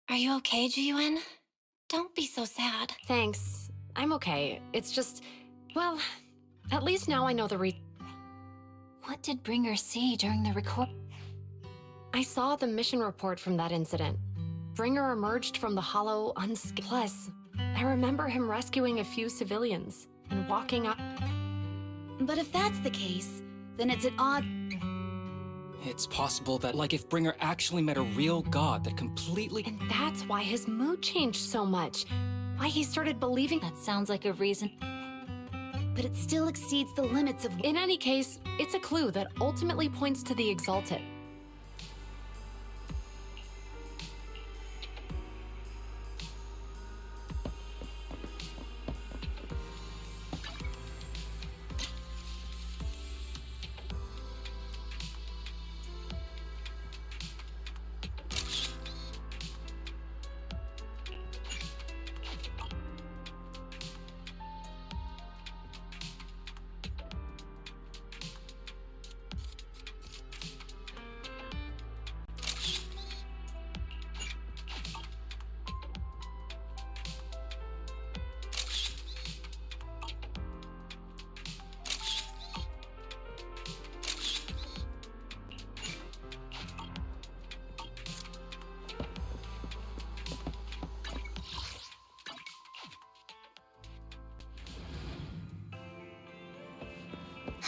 Are you okay, Ji-Yuen? Don't be so sad.
Thanks. I'm okay. It's just, well, at least now I know the
What did Bringer see during the record?
I saw the mission report from that incident. Bringer emerged from the hollow unscathed. Plus, I remember him rescuing a few civilians and walking up.
But if that's the case, then it's an odd...
It's possible that, like, if Bringer actually met a real god that completely...
And that's why his mood changed so much. Why he started believing...
That sounds like a reason. But it still exceeds the limits of...
In any case, it's a clue that ultimately points to the Exalted.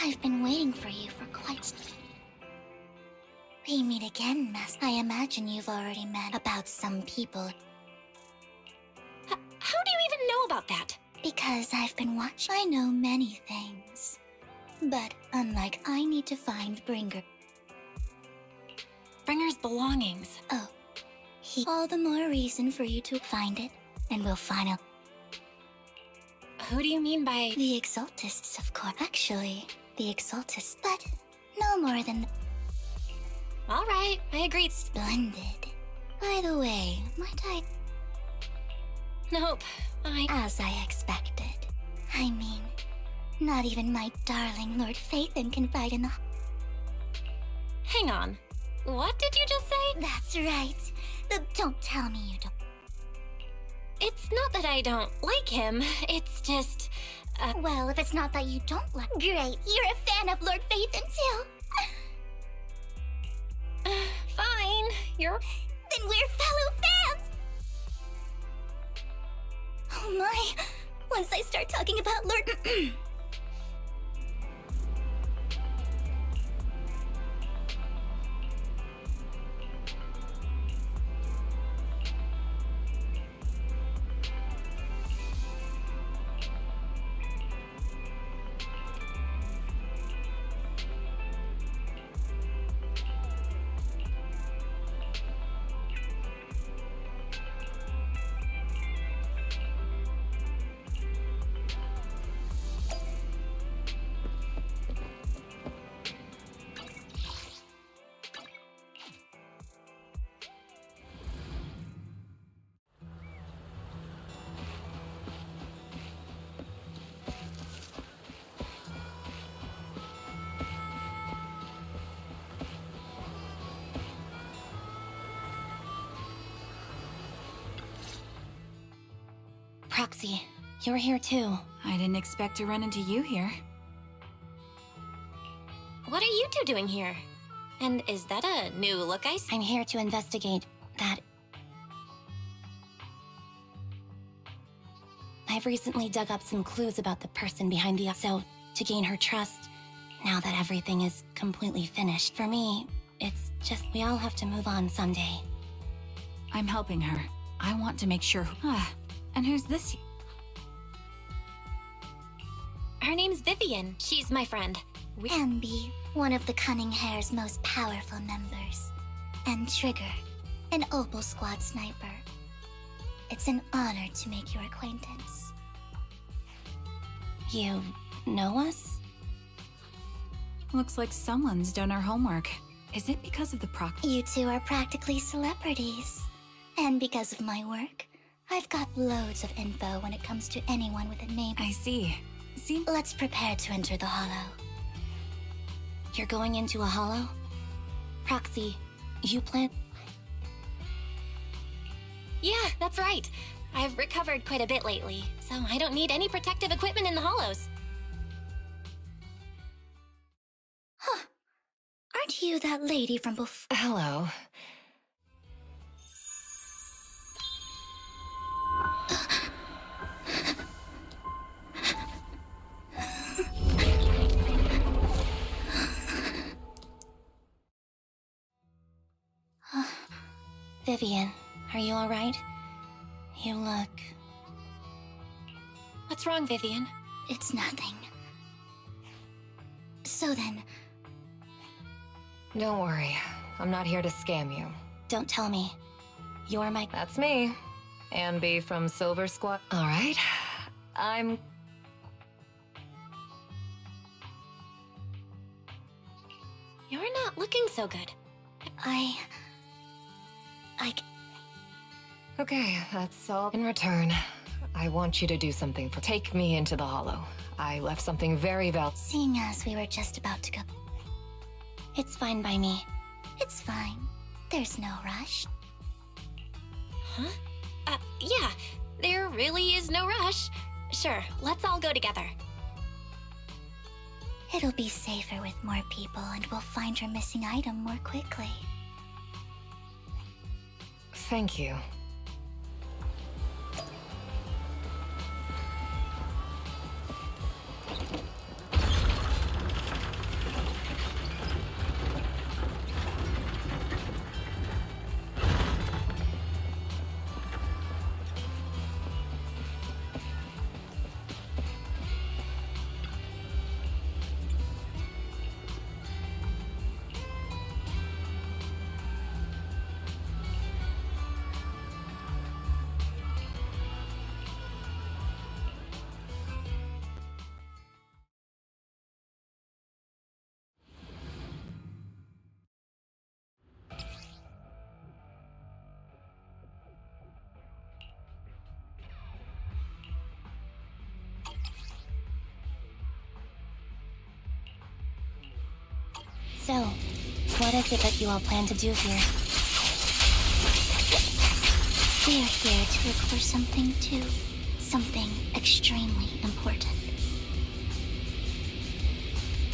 I've been waiting for you for quite some... We meet again, Master. I imagine you've already met about some people.
How do you even know about that?
Because I've been watching. I know many things. But unlike I need to find Bringer.
Bringer's belongings.
Oh. All the more reason for you to find it. And we'll find out.
Who do you mean by...
The Exaltists, of course. Actually, the Exaltists. But no more than...
All right, I agree.
Splendid. By the way, might I...
Nope,
As I expected. I mean, not even my darling Lord Phaethon can fight enough.
Hang on. What did you just say?
That's right. Don't tell me you don't.
It's not that I don't like him, it's just...
Well, if it's not that you don't like... Great, you're a fan of Lord Phaethon too!
here?
Then we're fellow fans! Oh my, once I start talking about Lord...
Proxy, you're here too.
I didn't expect to run into you here.
What are you two doing here? And is that a new look I see? I'm here to investigate that. I've recently dug up some clues about the person behind the... So, to gain her trust, now that everything is completely finished. For me, it's just we all have to move on someday.
I'm helping her. I want to make sure... And who's this?
Her name's Vivian. She's my friend.
Ambi, one of the Cunning Hair's most powerful members. And Trigger, an Opal Squad sniper. It's an honor to make your acquaintance.
You know us?
Looks like someone's done our homework. Is it because of the
You two are practically celebrities. And because of my work, I've got loads of info when it comes to anyone with a name.
I see.
Let's prepare to enter the Hollow.
You're going into a hollow? Proxy, you plan... Yeah, that's right. I've recovered quite a bit lately, so I don't need any protective equipment in the hollows.
Huh. Aren't you that lady from before?
Hello.
Vivian, are you alright? You look... What's wrong, Vivian?
It's nothing. So then...
Don't worry. I'm not here to scam you.
Don't tell me. You're my...
That's me. Ambi from Silver Squad. Alright. I'm...
You're not looking so good.
Okay, that's all. In return, I want you to do something for... Take me into the Hollow. I left something very valuable.
Seeing as we were just about to go...
It's fine by me.
It's fine. There's no rush.
Huh? Yeah. There really is no rush. Sure, let's all go together.
It'll be safer with more people, and we'll find your missing item more quickly.
Thank you.
So, what is it that you all plan to do here?
We are here to look for something too. Something extremely important.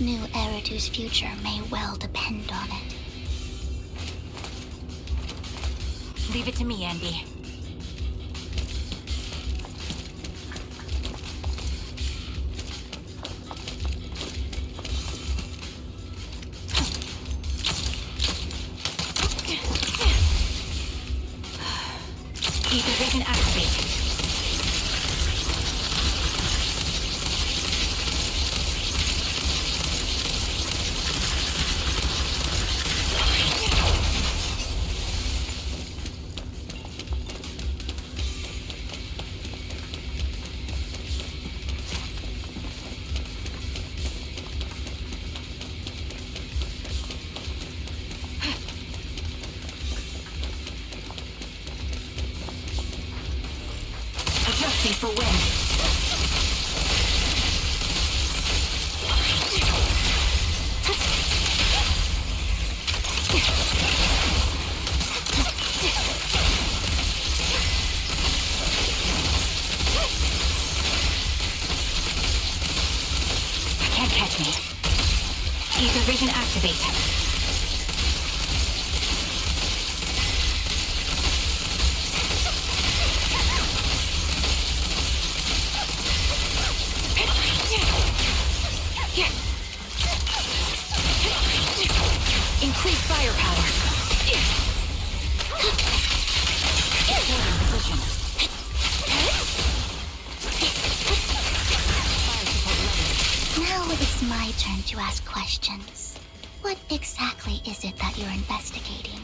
New Eridu's future may well depend on it.
Leave it to me, Andy. Ether vision activate. Adjusting for wind. Can't catch me. Ether vision activate. Increase firepower. Position.
Now it's my turn to ask questions. What exactly is it that you're investigating?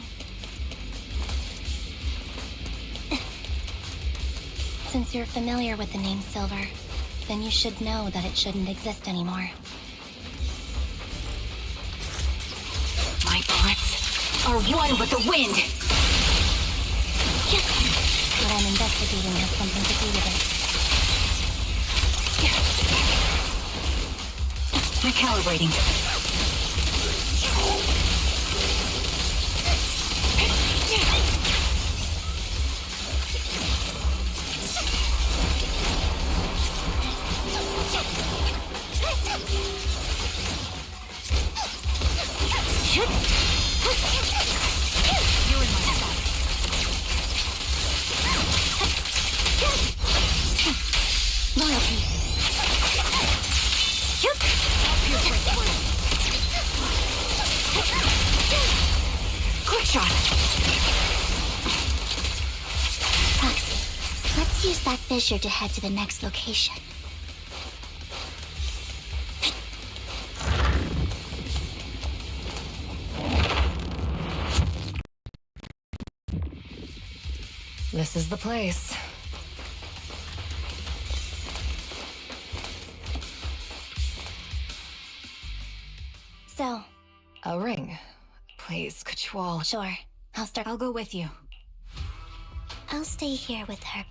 Since you're familiar with the name Silver, then you should know that it shouldn't exist anymore.
My bullets are one with the wind.
What I'm investigating has something to do with it.
Recalibrating. You're in my spot. Loyalty. Quick shot.
Foxy, let's use that fissure to head to the next location.
This is the place.
So,
A ring. Please, could you all...
sure.
I'll go with you.
I'll stay here with her.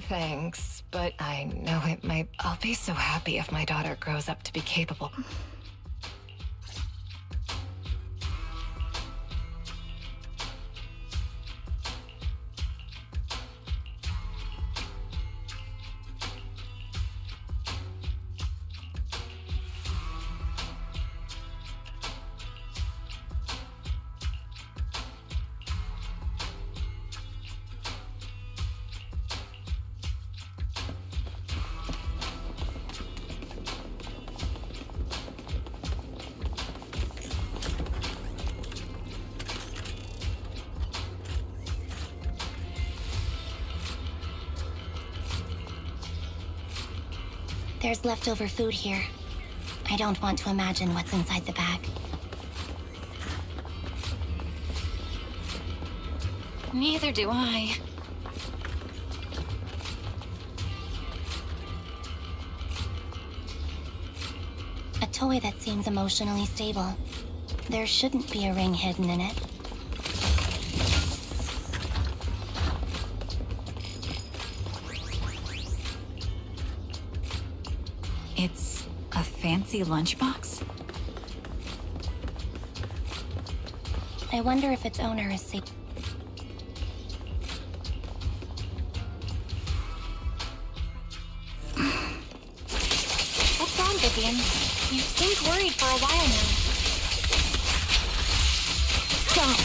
Thanks, but I know it might... I'll be so happy if my daughter grows up to be capable.
There's leftover food here. I don't want to imagine what's inside the bag.
Neither do I.
A toy that seems emotionally stable. There shouldn't be a ring hidden in it.
It's a fancy lunchbox?
I wonder if its owner is safe.
What's wrong, Vivian? You seemed worried for a while now.
Don't!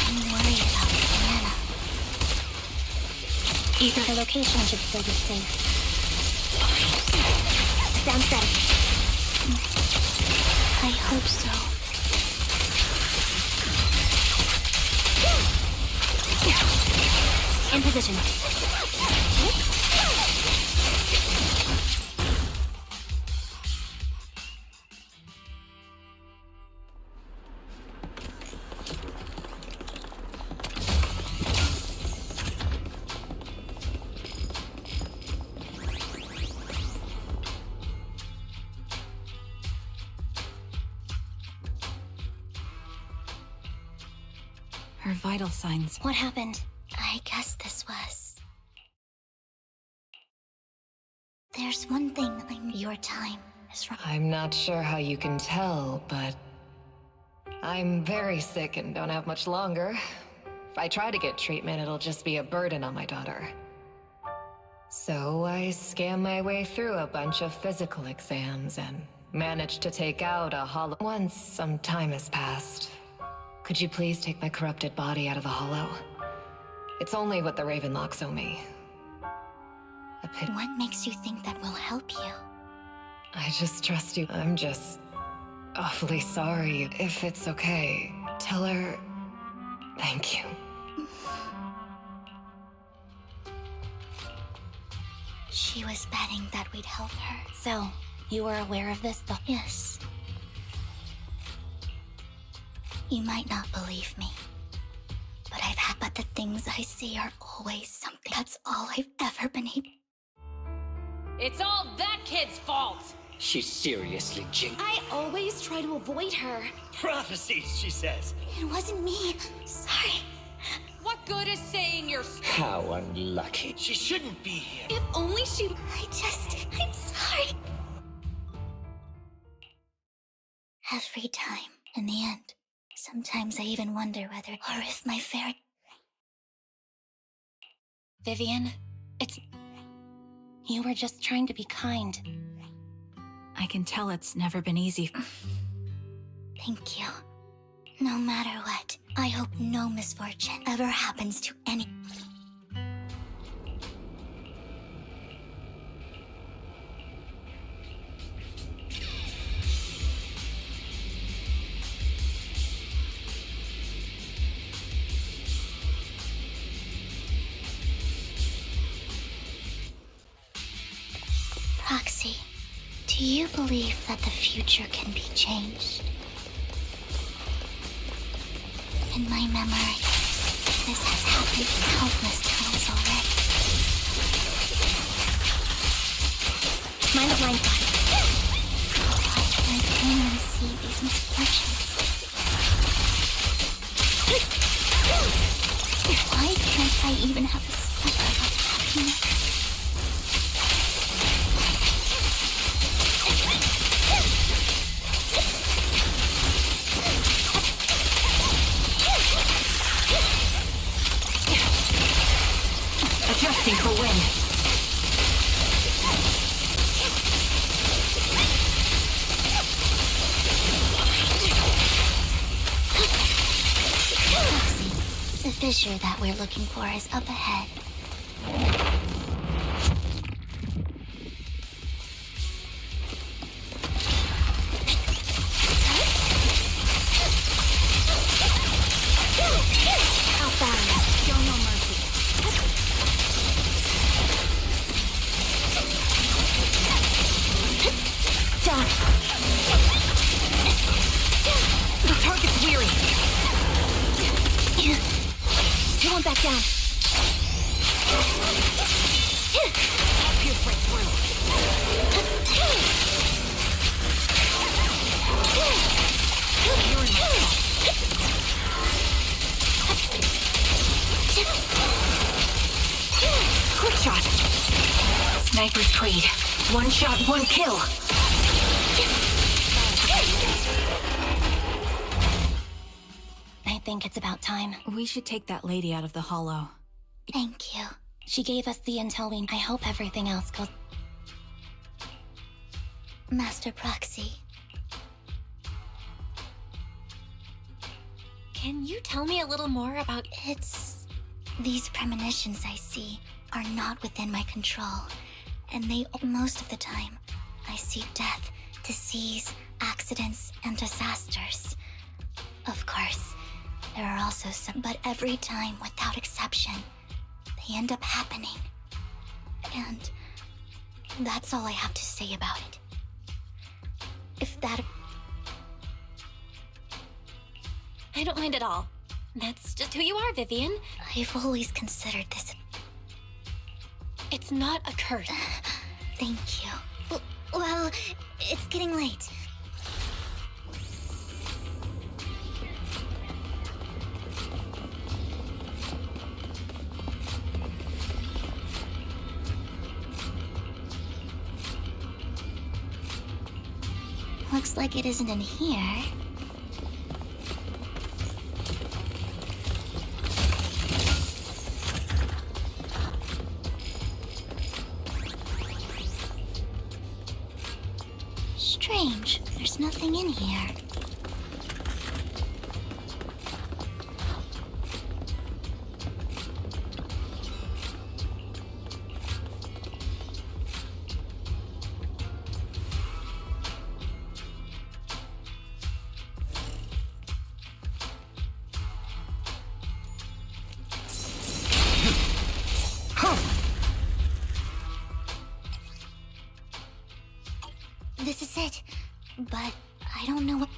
I'm worried about
Either the location should still be safe. Sounds ready.
I hope so.
In position.
Her vital signs.
What happened?
I guess this was... There's one thing your time is wrong.
I'm not sure how you can tell, but I'm very sick and don't have much longer. If I try to get treatment, it'll just be a burden on my daughter. So I scam my way through a bunch of physical exams and managed to take out a hollow. Once some time has passed, could you please take my corrupted body out of the hollow? It's only what the Ravenlocks owe me. A pit.
What makes you think that will help you?
I just trust you. I'm just awfully sorry. If it's okay, tell her thank you.
She was betting that we'd help her.
So, you were aware of this?
Yes. You might not believe me, but the things I see are always something. That's all I've ever been able.
It's all that kid's fault!
She's seriously jinxed.
I always try to avoid her.
Prophecies, she says.
It wasn't me. Sorry.
What good is saying you're...
How unlucky. She shouldn't be here.
If only she...
I'm sorry. Every time, in the end, sometimes I even wonder whether, or if my fairy...
Vivian, you were just trying to be kind.
I can tell it's never been easy.
Thank you. No matter what, I hope no misfortune ever happens to any... Proxy, do you believe that the future can be changed? In my memory, this has happened countless times already.
Mind the blind spot.
Why can I only see these misfortunes? Why can't I even have a sliver of happiness?
Adjusting for wind.
The fissure that we're looking for is up ahead.
Outbound. Show no mercy. Down. The target's weary. You won't back down. I'll pierce right through. You're in my spot. Quick shot. Sniper's trade. One shot, one kill. I think it's about time.
We should take that lady out of the hollow.
Thank you.
She gave us the intel I hope everything else goes...
Master Proxy.
Can you tell me a little more about...
It's... these premonitions I see. are not within my control, and they, most of the time, I see death, disease, accidents, and disasters. Of course, there are also some, but every time, without exception, they end up happening. And that's all I have to say about it. If that...
I don't mind at all. That's just who you are, Vivian.
I've always considered this...
It's not a curse.
Thank you. Well, it's getting late. Looks like it isn't in here. Strange, there's nothing in here. This is it, but I don't know what...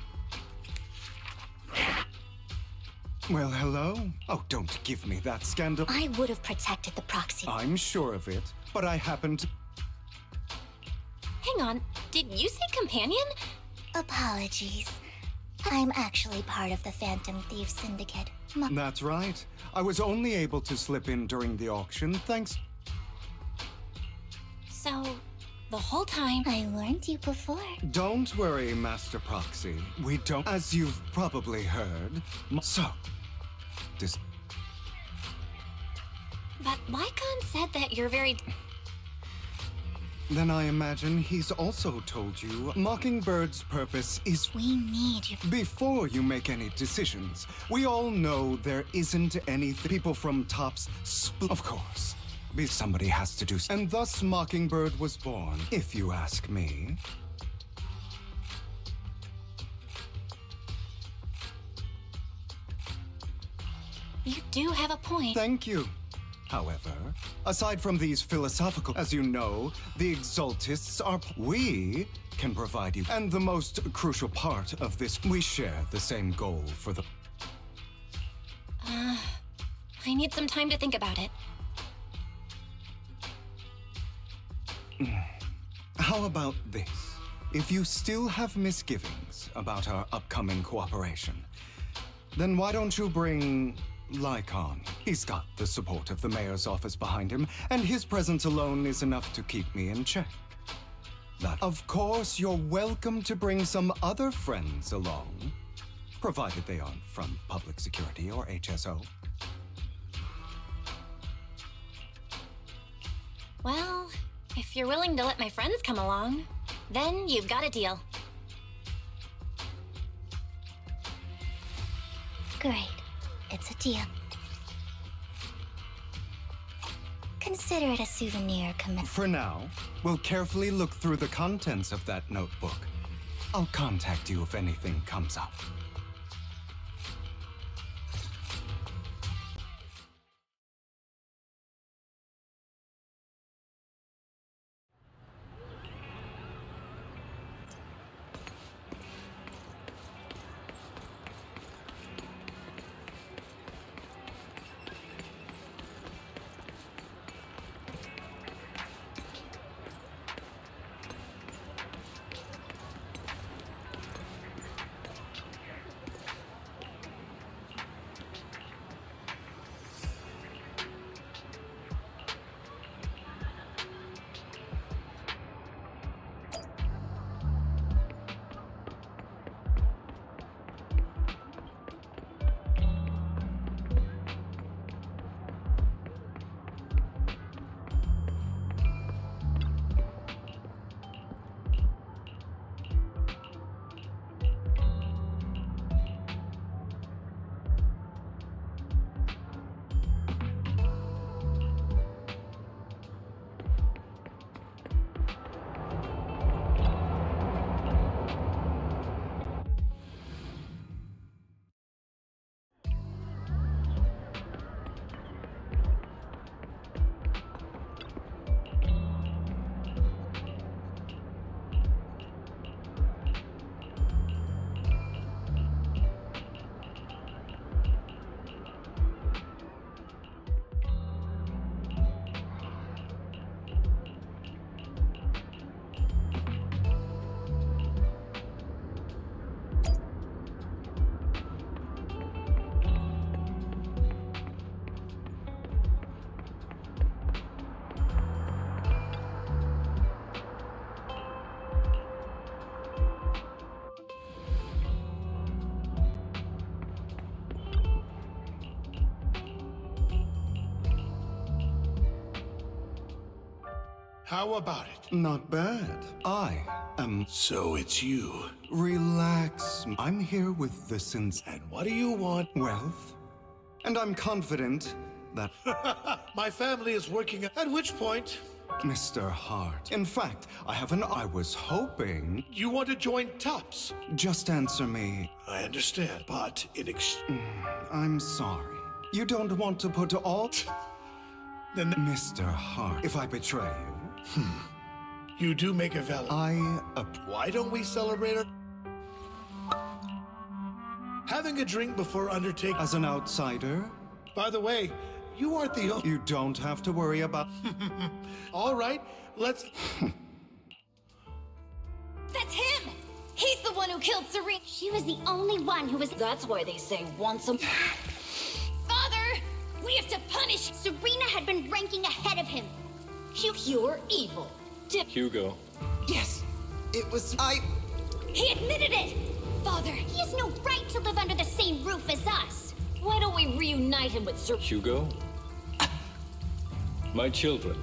Well, hello? Oh, don't give me that scandal.
I would have protected the proxy.
I'm sure of it, but I happen to...
Hang on, did you say companion?
Apologies. I'm actually part of the Phantom Thief Syndicate.
That's right. I was only able to slip in during the auction, thanks...
So, the whole time...
I warned you before.
Don't worry, Master Proxy. We don't... As you've probably heard... So...
But Lycon said that you're very...
Then I imagine he's also told you Mockingbird's purpose is...
We need you.
Before you make any decisions, we all know there isn't anything... People from Top's... Of course. Somebody has to do... And thus Mockingbird was born, if you ask me.
You do have a point.
Thank you. However, aside from these philosophical... As you know, the Exaltists are... We can provide you... And the most crucial part of this... We share the same goal for the...
I need some time to think about it.
How about this? If you still have misgivings about our upcoming cooperation, then why don't you bring Lycon? He's got the support of the mayor's office behind him, and his presence alone is enough to keep me in check. Of course, you're welcome to bring some other friends along, provided they aren't from Public Security or HSO.
Well, if you're willing to let my friends come along, then you've got a deal.
Great. It's a deal. Consider it a souvenir commitment.
For now, we'll carefully look through the contents of that notebook. I'll contact you if anything comes up.
How about it?
Not bad. I am...
So it's you.
Relax. I'm here with the sins.
And what do you want?
Wealth. And I'm confident that...
My family is working at which point?
Mr. Hart. In fact, I was hoping...
You want to join TOPS?
Just answer me.
I understand, but
I'm sorry. You don't want to put all...
Then...
Mr. Hart, if I betray you...
You do make a valid...
Why
don't we celebrate our... Having a drink before undertaking...
As an outsider?
By the way, you aren't the only...
You don't have to worry about...
All right, let's...
That's him! He's the one who killed Serena!
She was the only one who was...
That's why they say once a... Father! We have to punish...
Serena had been ranking ahead of him.
You're evil.
Hugo.
Yes, it was...
He admitted it! Father,
He has no right to live under the same roof as us.
why don't we reunite him with
Hugo? My children,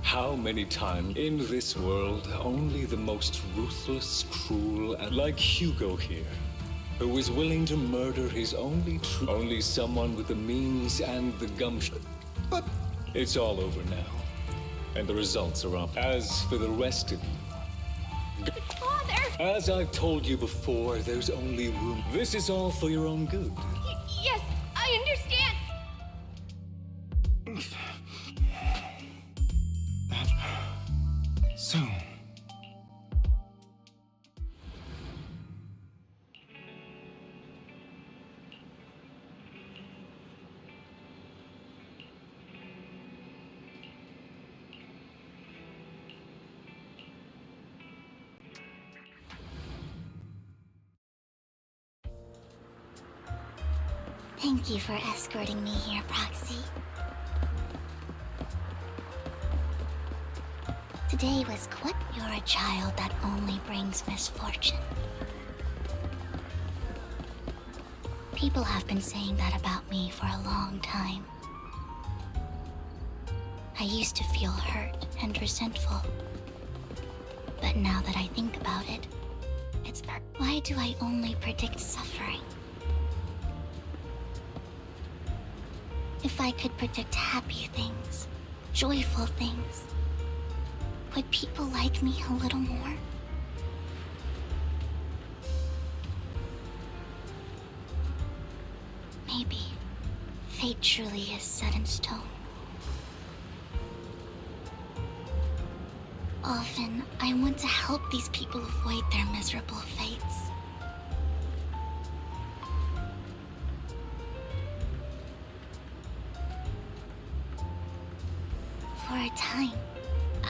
how many times in this world only the most ruthless, cruel, and like Hugo here, who is willing to murder his only someone with the means and the gumption.
But
it's all over now, and the results are up. As for the rest of you,
Father!
as I've told you before, there's only room. This is all for your own good.
Yes, I understand.
Soon.
Thank you for escorting me here, Proxy. Today was quite... You're a child that only brings misfortune. People have been saying that about me for a long time. I used to feel hurt and resentful. But now that I think about it, it's... Why do I only predict suffering? If I could predict happy things, joyful things, would people like me a little more? Maybe fate truly is set in stone. Often, I want to help these people avoid their miserable fates. For a time,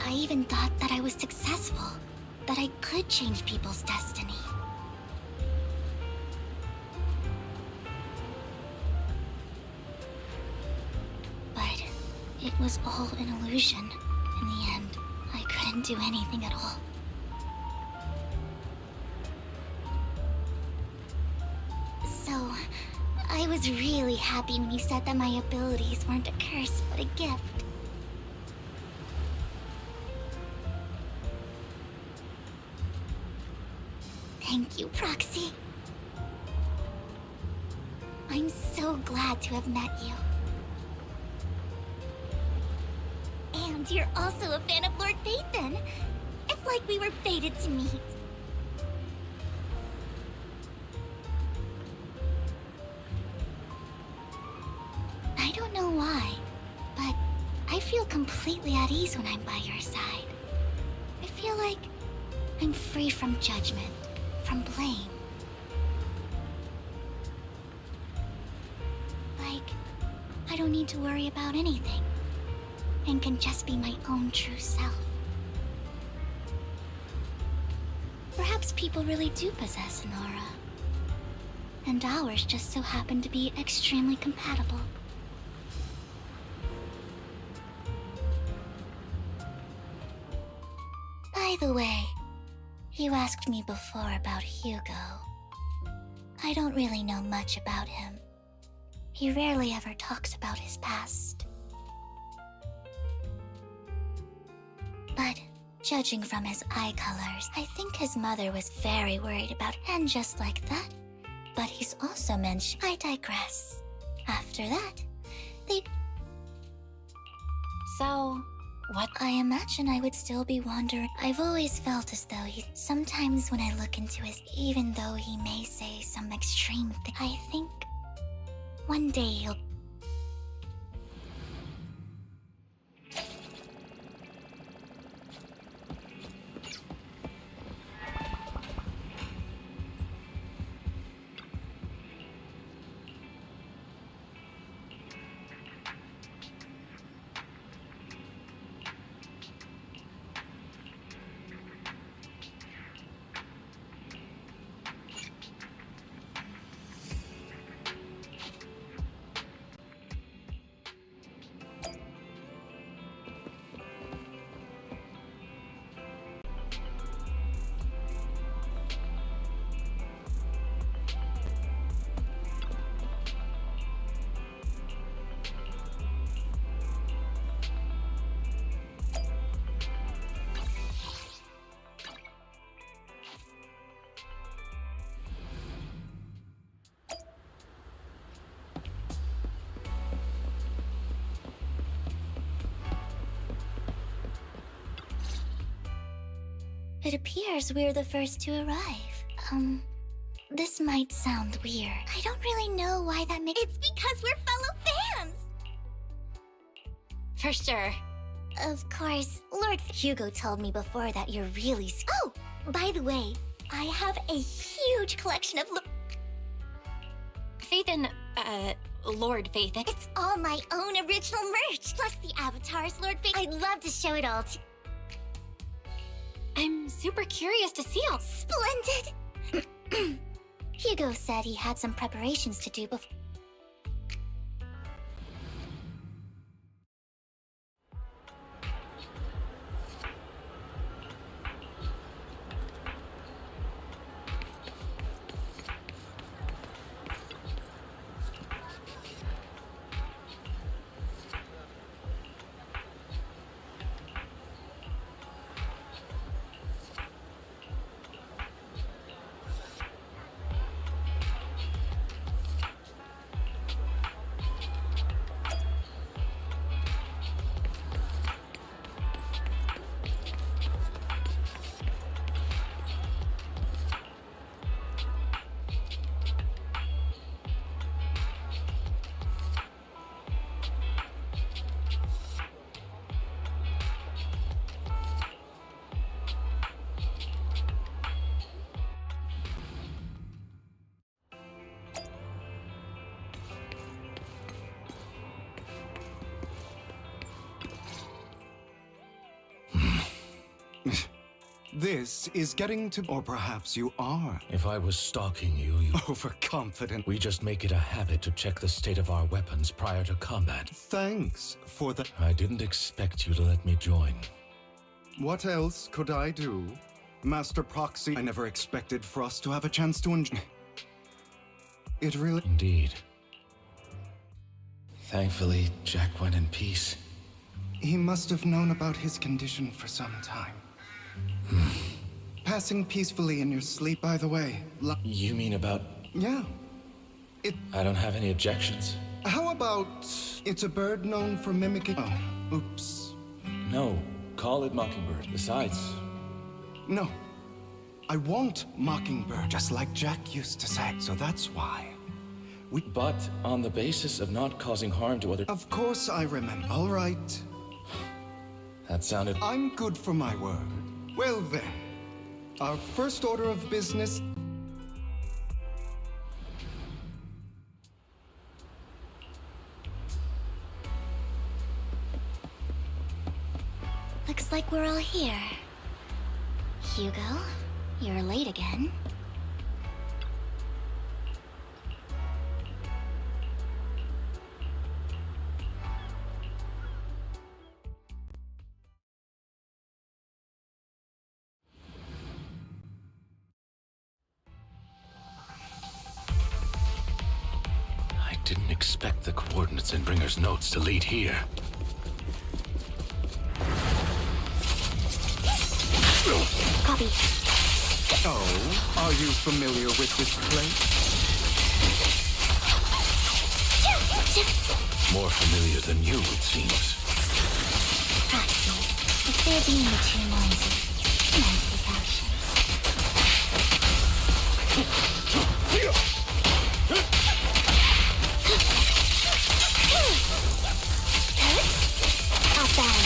I even thought that I was successful, that I could change people's destiny. But it was all an illusion. In the end, I couldn't do anything at all. So, I was really happy when you said that my abilities weren't a curse, but a gift. Thank you, Proxy. I'm so glad to have met you. And you're also a fan of Lord Phaethon. It's like we were fated to meet. I don't know why, but I feel completely at ease when I'm by your side. I feel like I'm free from judgment. From blame. Like, I don't need to worry about anything, and can just be my own true self. Perhaps people really do possess an aura, and ours just so happen to be extremely compatible. By the way, you asked me before about Hugo. I don't really know much about him. He rarely ever talks about his past. But judging from his eye colors, I think his mother was very worried about him. And just like that. But he's also mentioned. I digress. After that, they...
So, what?
I imagine I would still be wandering. I've always felt as though he... Sometimes when I look into his... Even though he may say some extreme thing, I think... One day he'll... It appears we're the first to arrive. This might sound weird. I don't really know why that makes...
It's because we're fellow fans!
For sure.
Of course, Lord Hugo told me before that you're really...
Oh! By the way, I have a huge collection of...
Faith in, Lord Faith.
It's all my own original merch, plus the avatars, Lord Faith. I'd love to show it all to...
I'm super curious to see all...
Splendid!
Hugo said he had some preparations to do before...
This is getting to... Or perhaps you are.
If I was stalking you, you...
Overconfident.
We just make it a habit to check the state of our weapons prior to combat.
Thanks for the...
I didn't expect you to let me join.
What else could I do? Master Proxy, I never expected for us to have a chance to enjoy... It really...
Indeed. Thankfully, Jack went in peace.
He must have known about his condition for some time. Passing peacefully in your sleep, by the way.
You mean about...
Yeah.
I don't have any objections.
How about... It's a bird known for mimicking... Oh, oops.
No, call it Mockingbird. Besides...
No. I want Mockingbird, just like Jack used to say. So that's why.
But on the basis of not causing harm to other...
Of course I remember. All right.
That sounded...
I'm good for my word. Well then, our first order of business...
Looks like we're all here. Hugo, you're late again.
Didn't expect the coordinates in Bringer's notes to lead here.
copy.
Oh, are you familiar with this place?
More familiar than you, it seems.
Proxy, if they're being too noisy, might take action. Not bad.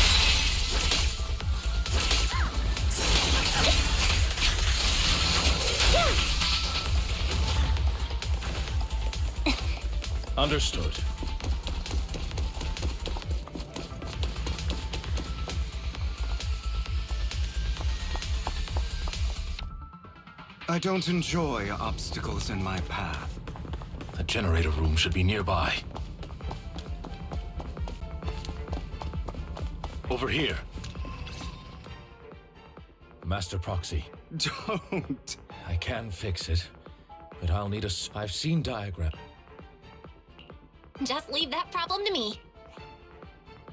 Understood.
I don't enjoy obstacles in my path.
The generator room should be nearby. Over here. Master Proxy.
Don't.
I can fix it, but I'll need I've seen diagram.
Just leave that problem to me.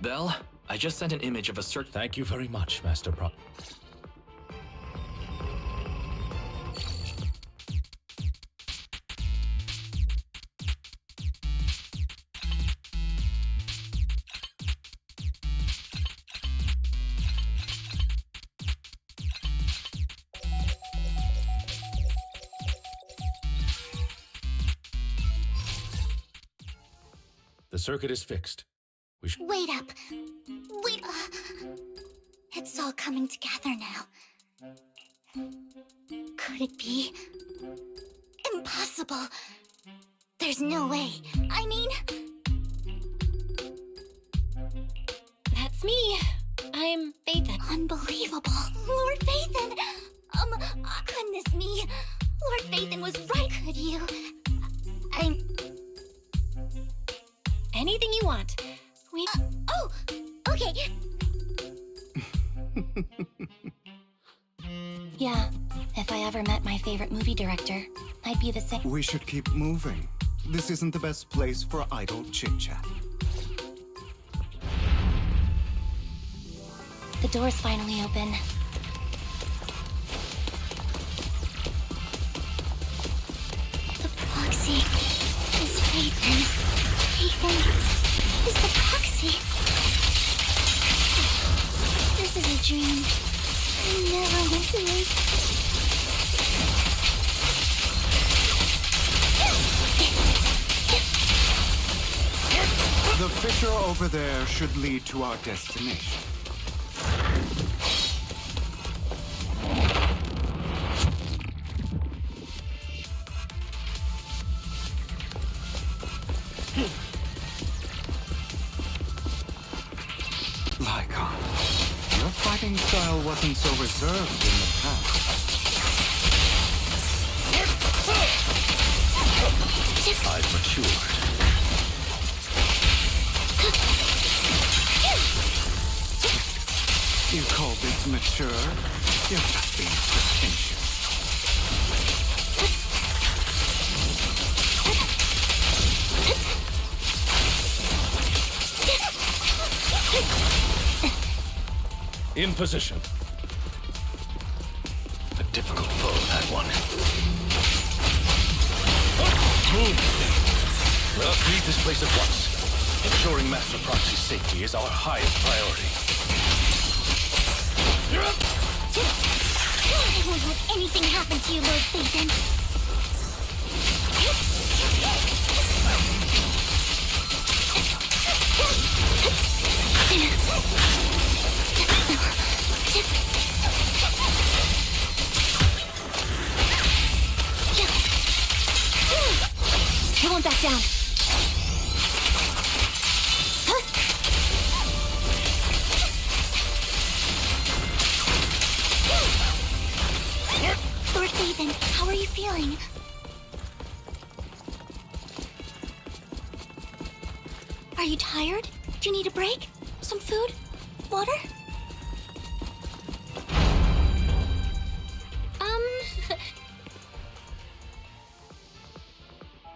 Belle, I just sent an image of a search.
Thank you very much, Master Proxy. The circuit is fixed. We should...
Wait up. Wait. It's all coming together now. Could it be? Impossible. There's no way. I mean...
That's me. I'm Phaethon.
Unbelievable. Lord Phaethon! Goodness me. Lord Phaethon was right. Could you...
Anything you want. We...
oh! Okay.
Yeah, if I ever met my favorite movie director, I'd be the same.
We should keep moving. This isn't the best place for idle chit-chat.
The door's finally open.
The proxy is Phaethon. Phaethon is the proxy. This is a dream. I never went through it.
The fissure over there should lead to our destination. Lycon, your fighting style wasn't so reserved in the past.
I've matured.
You call this mature? You're just being pretentious.
In position. A difficult foe, that one. Move! Let us leave this place at once. Ensuring Master Proxy's safety is our highest priority.
I won't let anything happen to you, Lord Phaethon.
I won't back down.
Lord Phaethon, how are you feeling? Are you tired? Do you need a break? Some food? Water?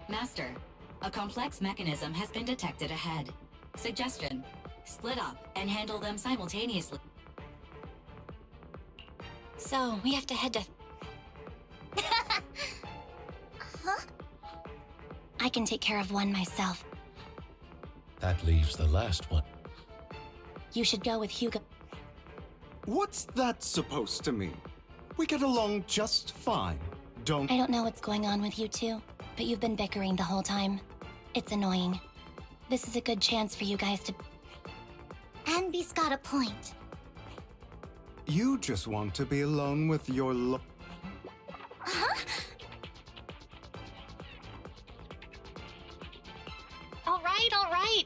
Master, a complex mechanism has been detected ahead. Suggestion: split up and handle them simultaneously.
So, we have to head to...
Huh?
I can take care of one myself.
That leaves the last one.
You should go with Hugo.
What's that supposed to mean? We get along just fine.
I don't know what's going on with you two, but you've been bickering the whole time. It's annoying. This is a good chance for you guys to...
Anby's got a point.
You just want to be alone with your
Huh?
All right.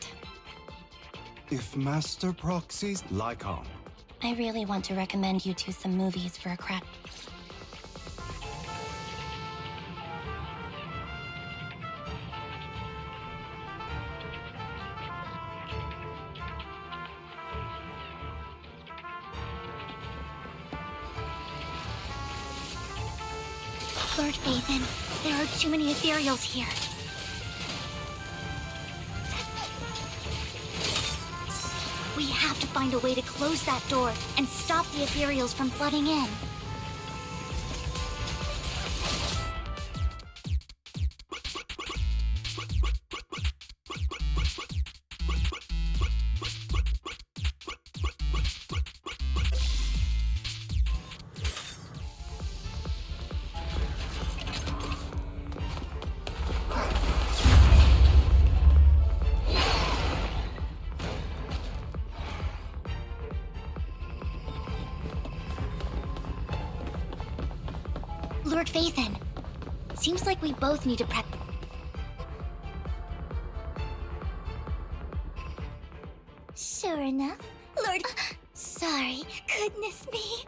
If Master Proxies like on.
I really want to recommend you two some movies for a crack.
Lord Phaethon, there are too many ethereals here. We have to find a way to close that door and stop the ethereals from flooding in. Lord Phaethon, seems like we both need to prep. Sure enough, Lord... sorry, goodness me.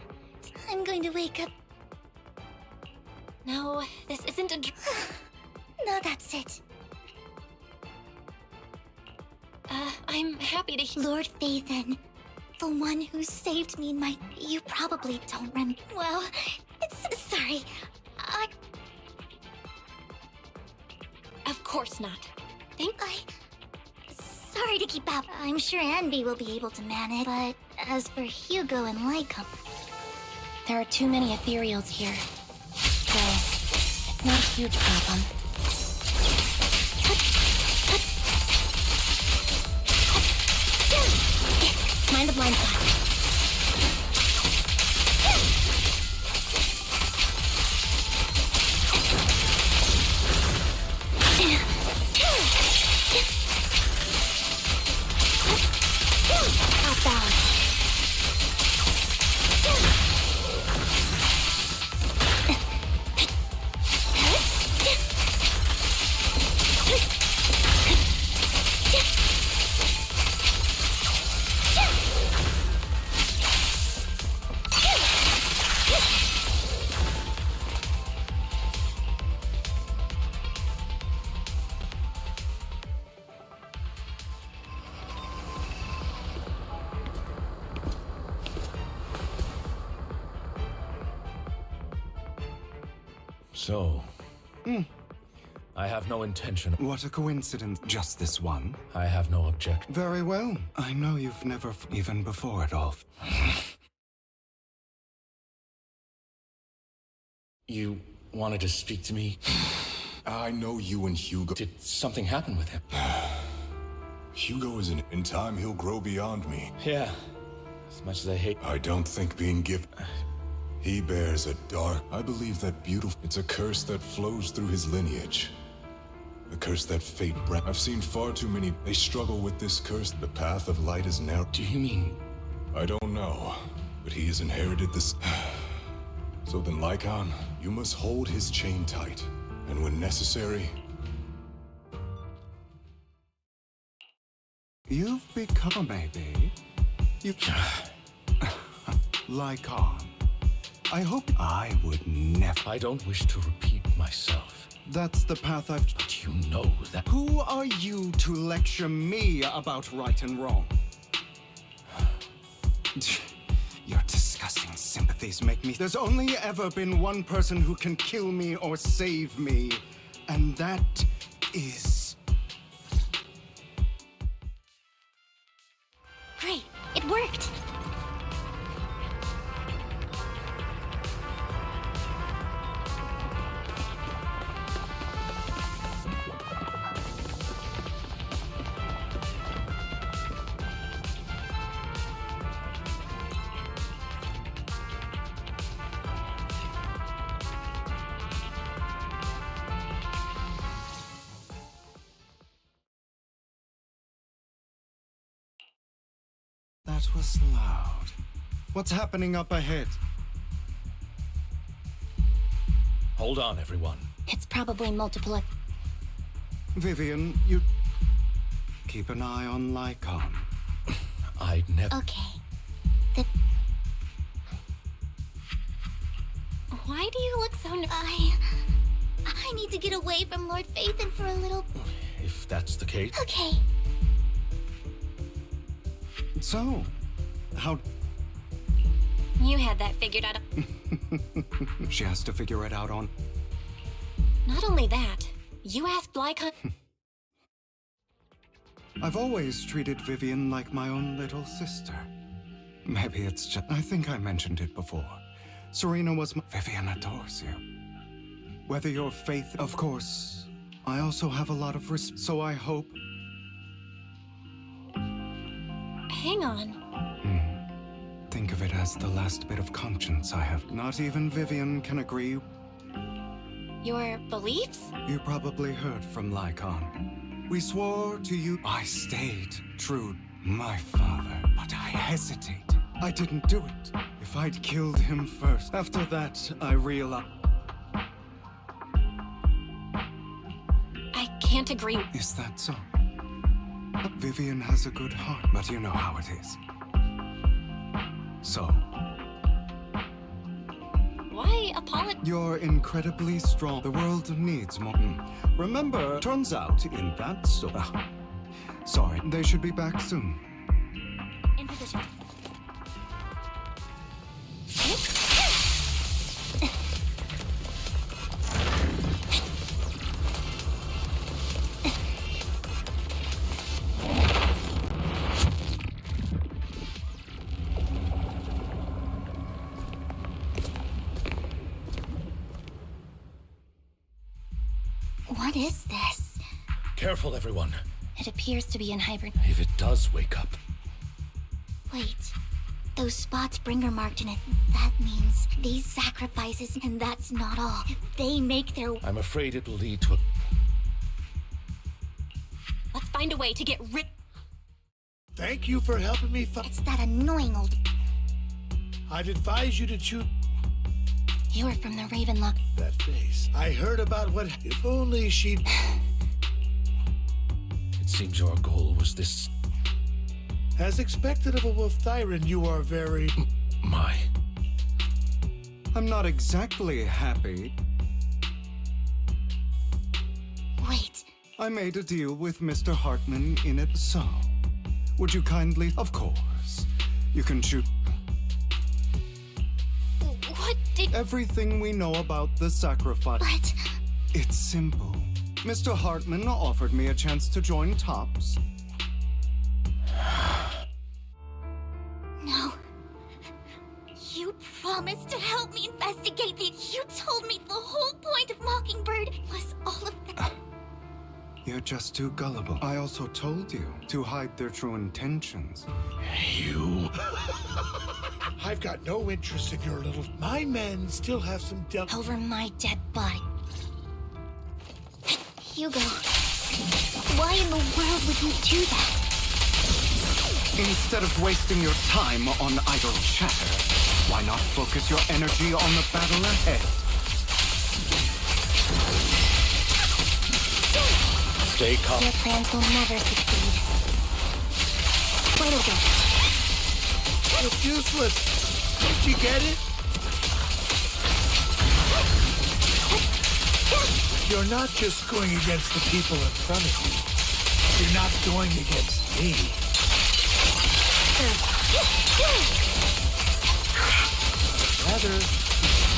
I'm going to wake up.
No, this isn't a...
No, that's it.
I'm happy to...
Lord Phaethon, the one who saved me in my... You probably don't remember... Well, it's... Sorry.
Of course not.
Sorry to keep up. I'm sure Anby will be able to manage, but as for Hugo and Lycum...
There are too many ethereals here. Well, it's not a huge problem. Mind the blind spot. Outbound.
So... I have no intention...
What a coincidence. Just this one?
I have no objection.
Very well. I know you've never even before it all.
You wanted to speak to me?
I know you and Hugo...
Did something happen with him?
Hugo is in time, he'll grow beyond me.
Yeah. As much as I hate...
I don't think being given... He bears a dark... I believe that beautiful... It's a curse that flows through his lineage. A curse that fate brought. I've seen far too many... They struggle with this curse. The path of light is narrow.
Do you mean...
I don't know. But he has inherited this... So then, Lycon, you must hold his chain tight. And when necessary...
You've become, maybe. You... Lycon. I hope I would never...
I don't wish to repeat myself.
That's the path I've...
But you know that...
Who are you to lecture me about right and wrong? Your disgusting sympathies make me... There's only ever been one person who can kill me or save me, and that is...
Great, it worked!
That was loud. What's happening up ahead?
Hold on, everyone.
It's probably multiple.
Vivian, you keep an eye on Lycon.
I'd never.
Okay.
Why do you look so I need to get away from Lord Phaethon for a little.
If that's the case.
Okay.
So, how...
You had that figured out.
She has to figure it out on...
Not only that, you asked Lycon.
I've always treated Vivian like my own little sister. Maybe it's just... I think I mentioned it before. Serena was my... Vivian adores you. Whether your faith... Of course, I also have a lot of respect, so I hope...
Hang on.
Think of it as the last bit of conscience I have. Not even Vivian can agree.
Your beliefs?
You probably heard from Lycon. We swore to you. I stayed true, my father, but I hesitated. I didn't do it. If I'd killed him first. After that, I realized...
I can't agree.
Is that so? Vivian has a good heart, but you know how it is. So...
Why apologize?
You're incredibly strong. The world needs more. Remember, turns out in that sorry, they should be back soon.
In position. What is this?
Careful, everyone.
It appears to be in hibernation.
If it does wake up.
Wait. Those spots Bringer marked in it, that means these sacrifices, and that's not all. If they make their...
I'm afraid it will lead to a...
Let's find a way to get rid...
Thank you for helping me
It's that annoying old...
I'd advise you to choose...
You're from the Ravenlock.
That face. I heard about what... If only she'd...
It seems your goal was this...
As expected of a Wolf Thyran, you are very...
My...
I'm not exactly happy.
Wait.
I made a deal with Mr. Hartman in it, so... Would you kindly... Of course. You can shoot...
What did...
Everything we know about the sacrifice...
But...
It's simple. Mr. Hartman offered me a chance to join Tops.
No. You promised to help me investigate the... You told me the whole point of Mockingbird was all of that.
You're just too gullible. I also told you to hide their true intentions.
You...
I've got no interest in your little... My men still have some
Over my dead body.
Hugo, why in the world would you do that?
Instead of wasting your time on idle chatter, why not focus your energy on the battle ahead?
Stay calm.
Your plans will never succeed. Wait again.
It's useless. Did you get it? You're not just going against the people in front of you. You're not going against me. Rather, the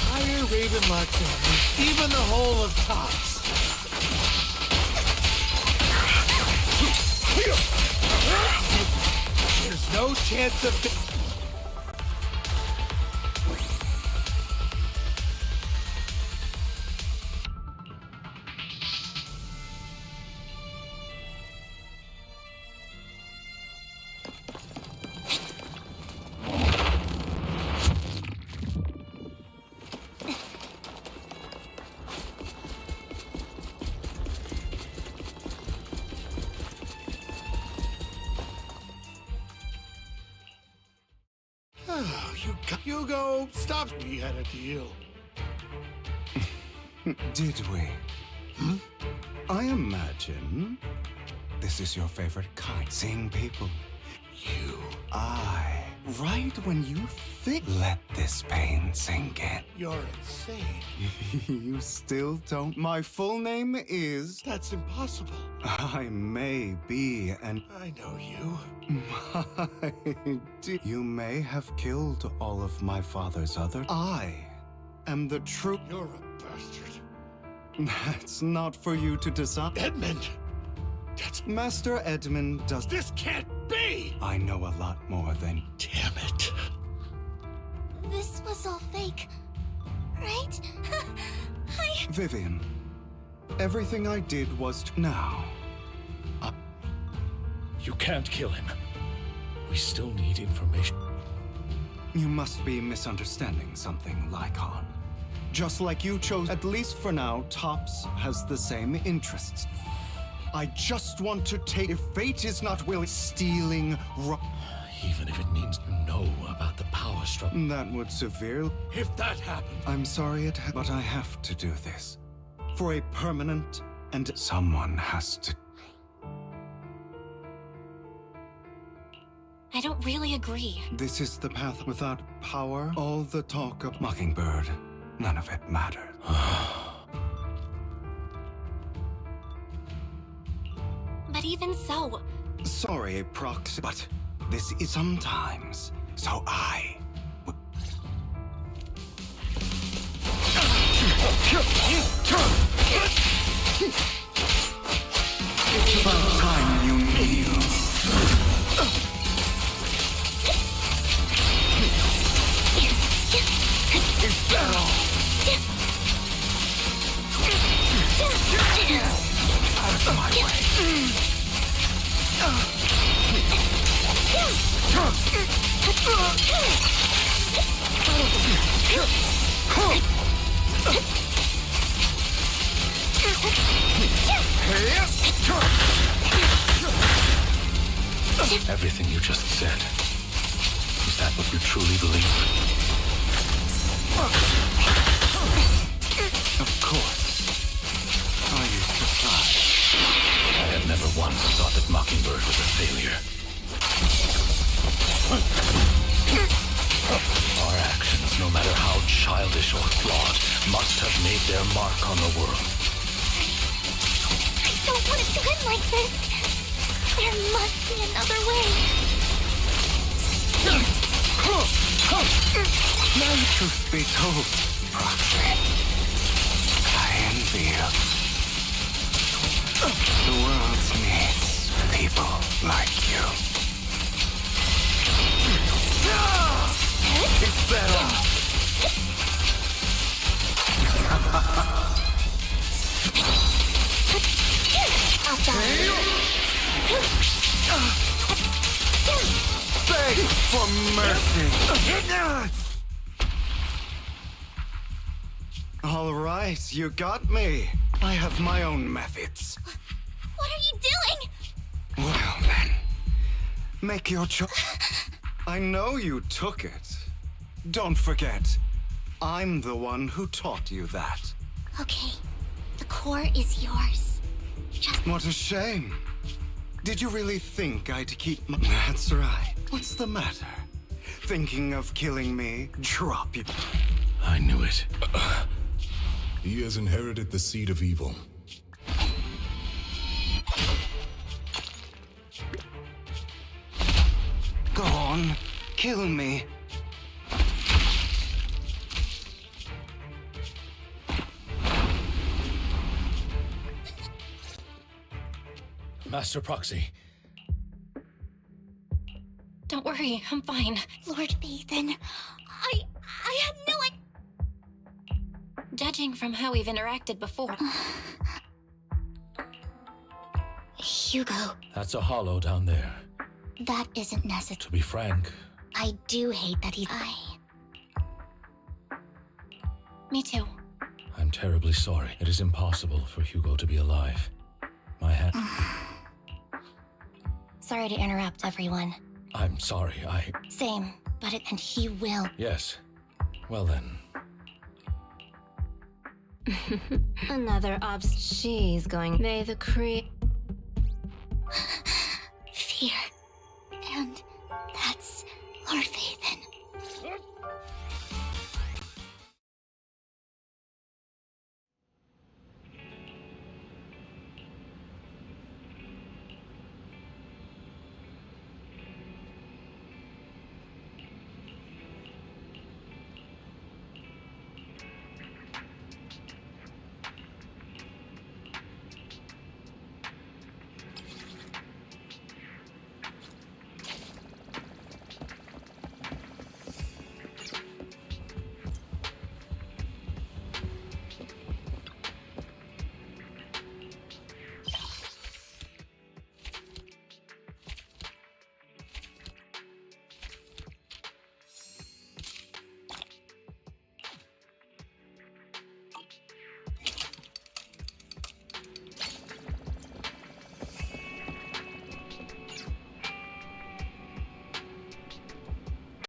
entire Ravenlock family, even the whole of Tops. There's no chance of... Hugo, stop. We had a deal.
Did we?
Hmm?
I imagine this is your favorite kind. Seeing people. Right when you think. Let this pain sink in.
You're insane.
You still don't. My full name is.
That's impossible.
I may be an.
I know you.
You may have killed all of my father's other. I am the true.
You're a bastard.
That's not for you to decide.
Edmund!
Master Edmund does.
This can't be!
I know a lot more than.
Damn it.
This was all fake, right?
Vivian, everything I did was. Now.
You can't kill him. We still need information.
You must be misunderstanding something, Lycon. Just like you chose, at least for now, Topps has the same interests. I just want to take. If fate is not willing, stealing.
Even if it means you know about the power struggle.
That would severely.
If that happened.
I'm sorry but I have to do this. For a permanent. And someone has to.
I don't really agree.
This is the path without power. All the talk of Mockingbird. None of it mattered.
But even so...
Sorry, Prox, but this is sometimes. So I... It's about time you kneel. Is that all? Out of my way.
Everything you just said. Is that what you truly believe?
Of course. I used to try.
I have never once thought that Mockingbird was a failure. Our actions, no matter how childish or flawed, must have made their mark on the world.
I don't want it to end like this. There must be another way.
Now, truth be told, Proxy, I envy you. The world needs people like you. It's better. Beg for mercy. All right, you got me. I have my own methods.
What are you doing?
Well then, make your choice. I know you took it. Don't forget, I'm the one who taught you that.
Okay, the core is yours. Just...
What a shame. Did you really think I'd keep my... That's right. What's the matter? Thinking of killing me? Drop you.
I knew it.
He has inherited the seed of evil.
Go on, kill me.
Master Proxy.
Don't worry, I'm fine.
Lord Bathan, I had no idea.
Judging from how we've interacted before.
Hugo.
That's a hollow down there.
That isn't necessary.
To be frank,
I do hate that he...
Me too.
I'm terribly sorry. It is impossible for Hugo to be alive. My hand...
Sorry to interrupt, everyone.
I'm sorry,
Same. and he will.
Yes. Well then.
Another she's going. May the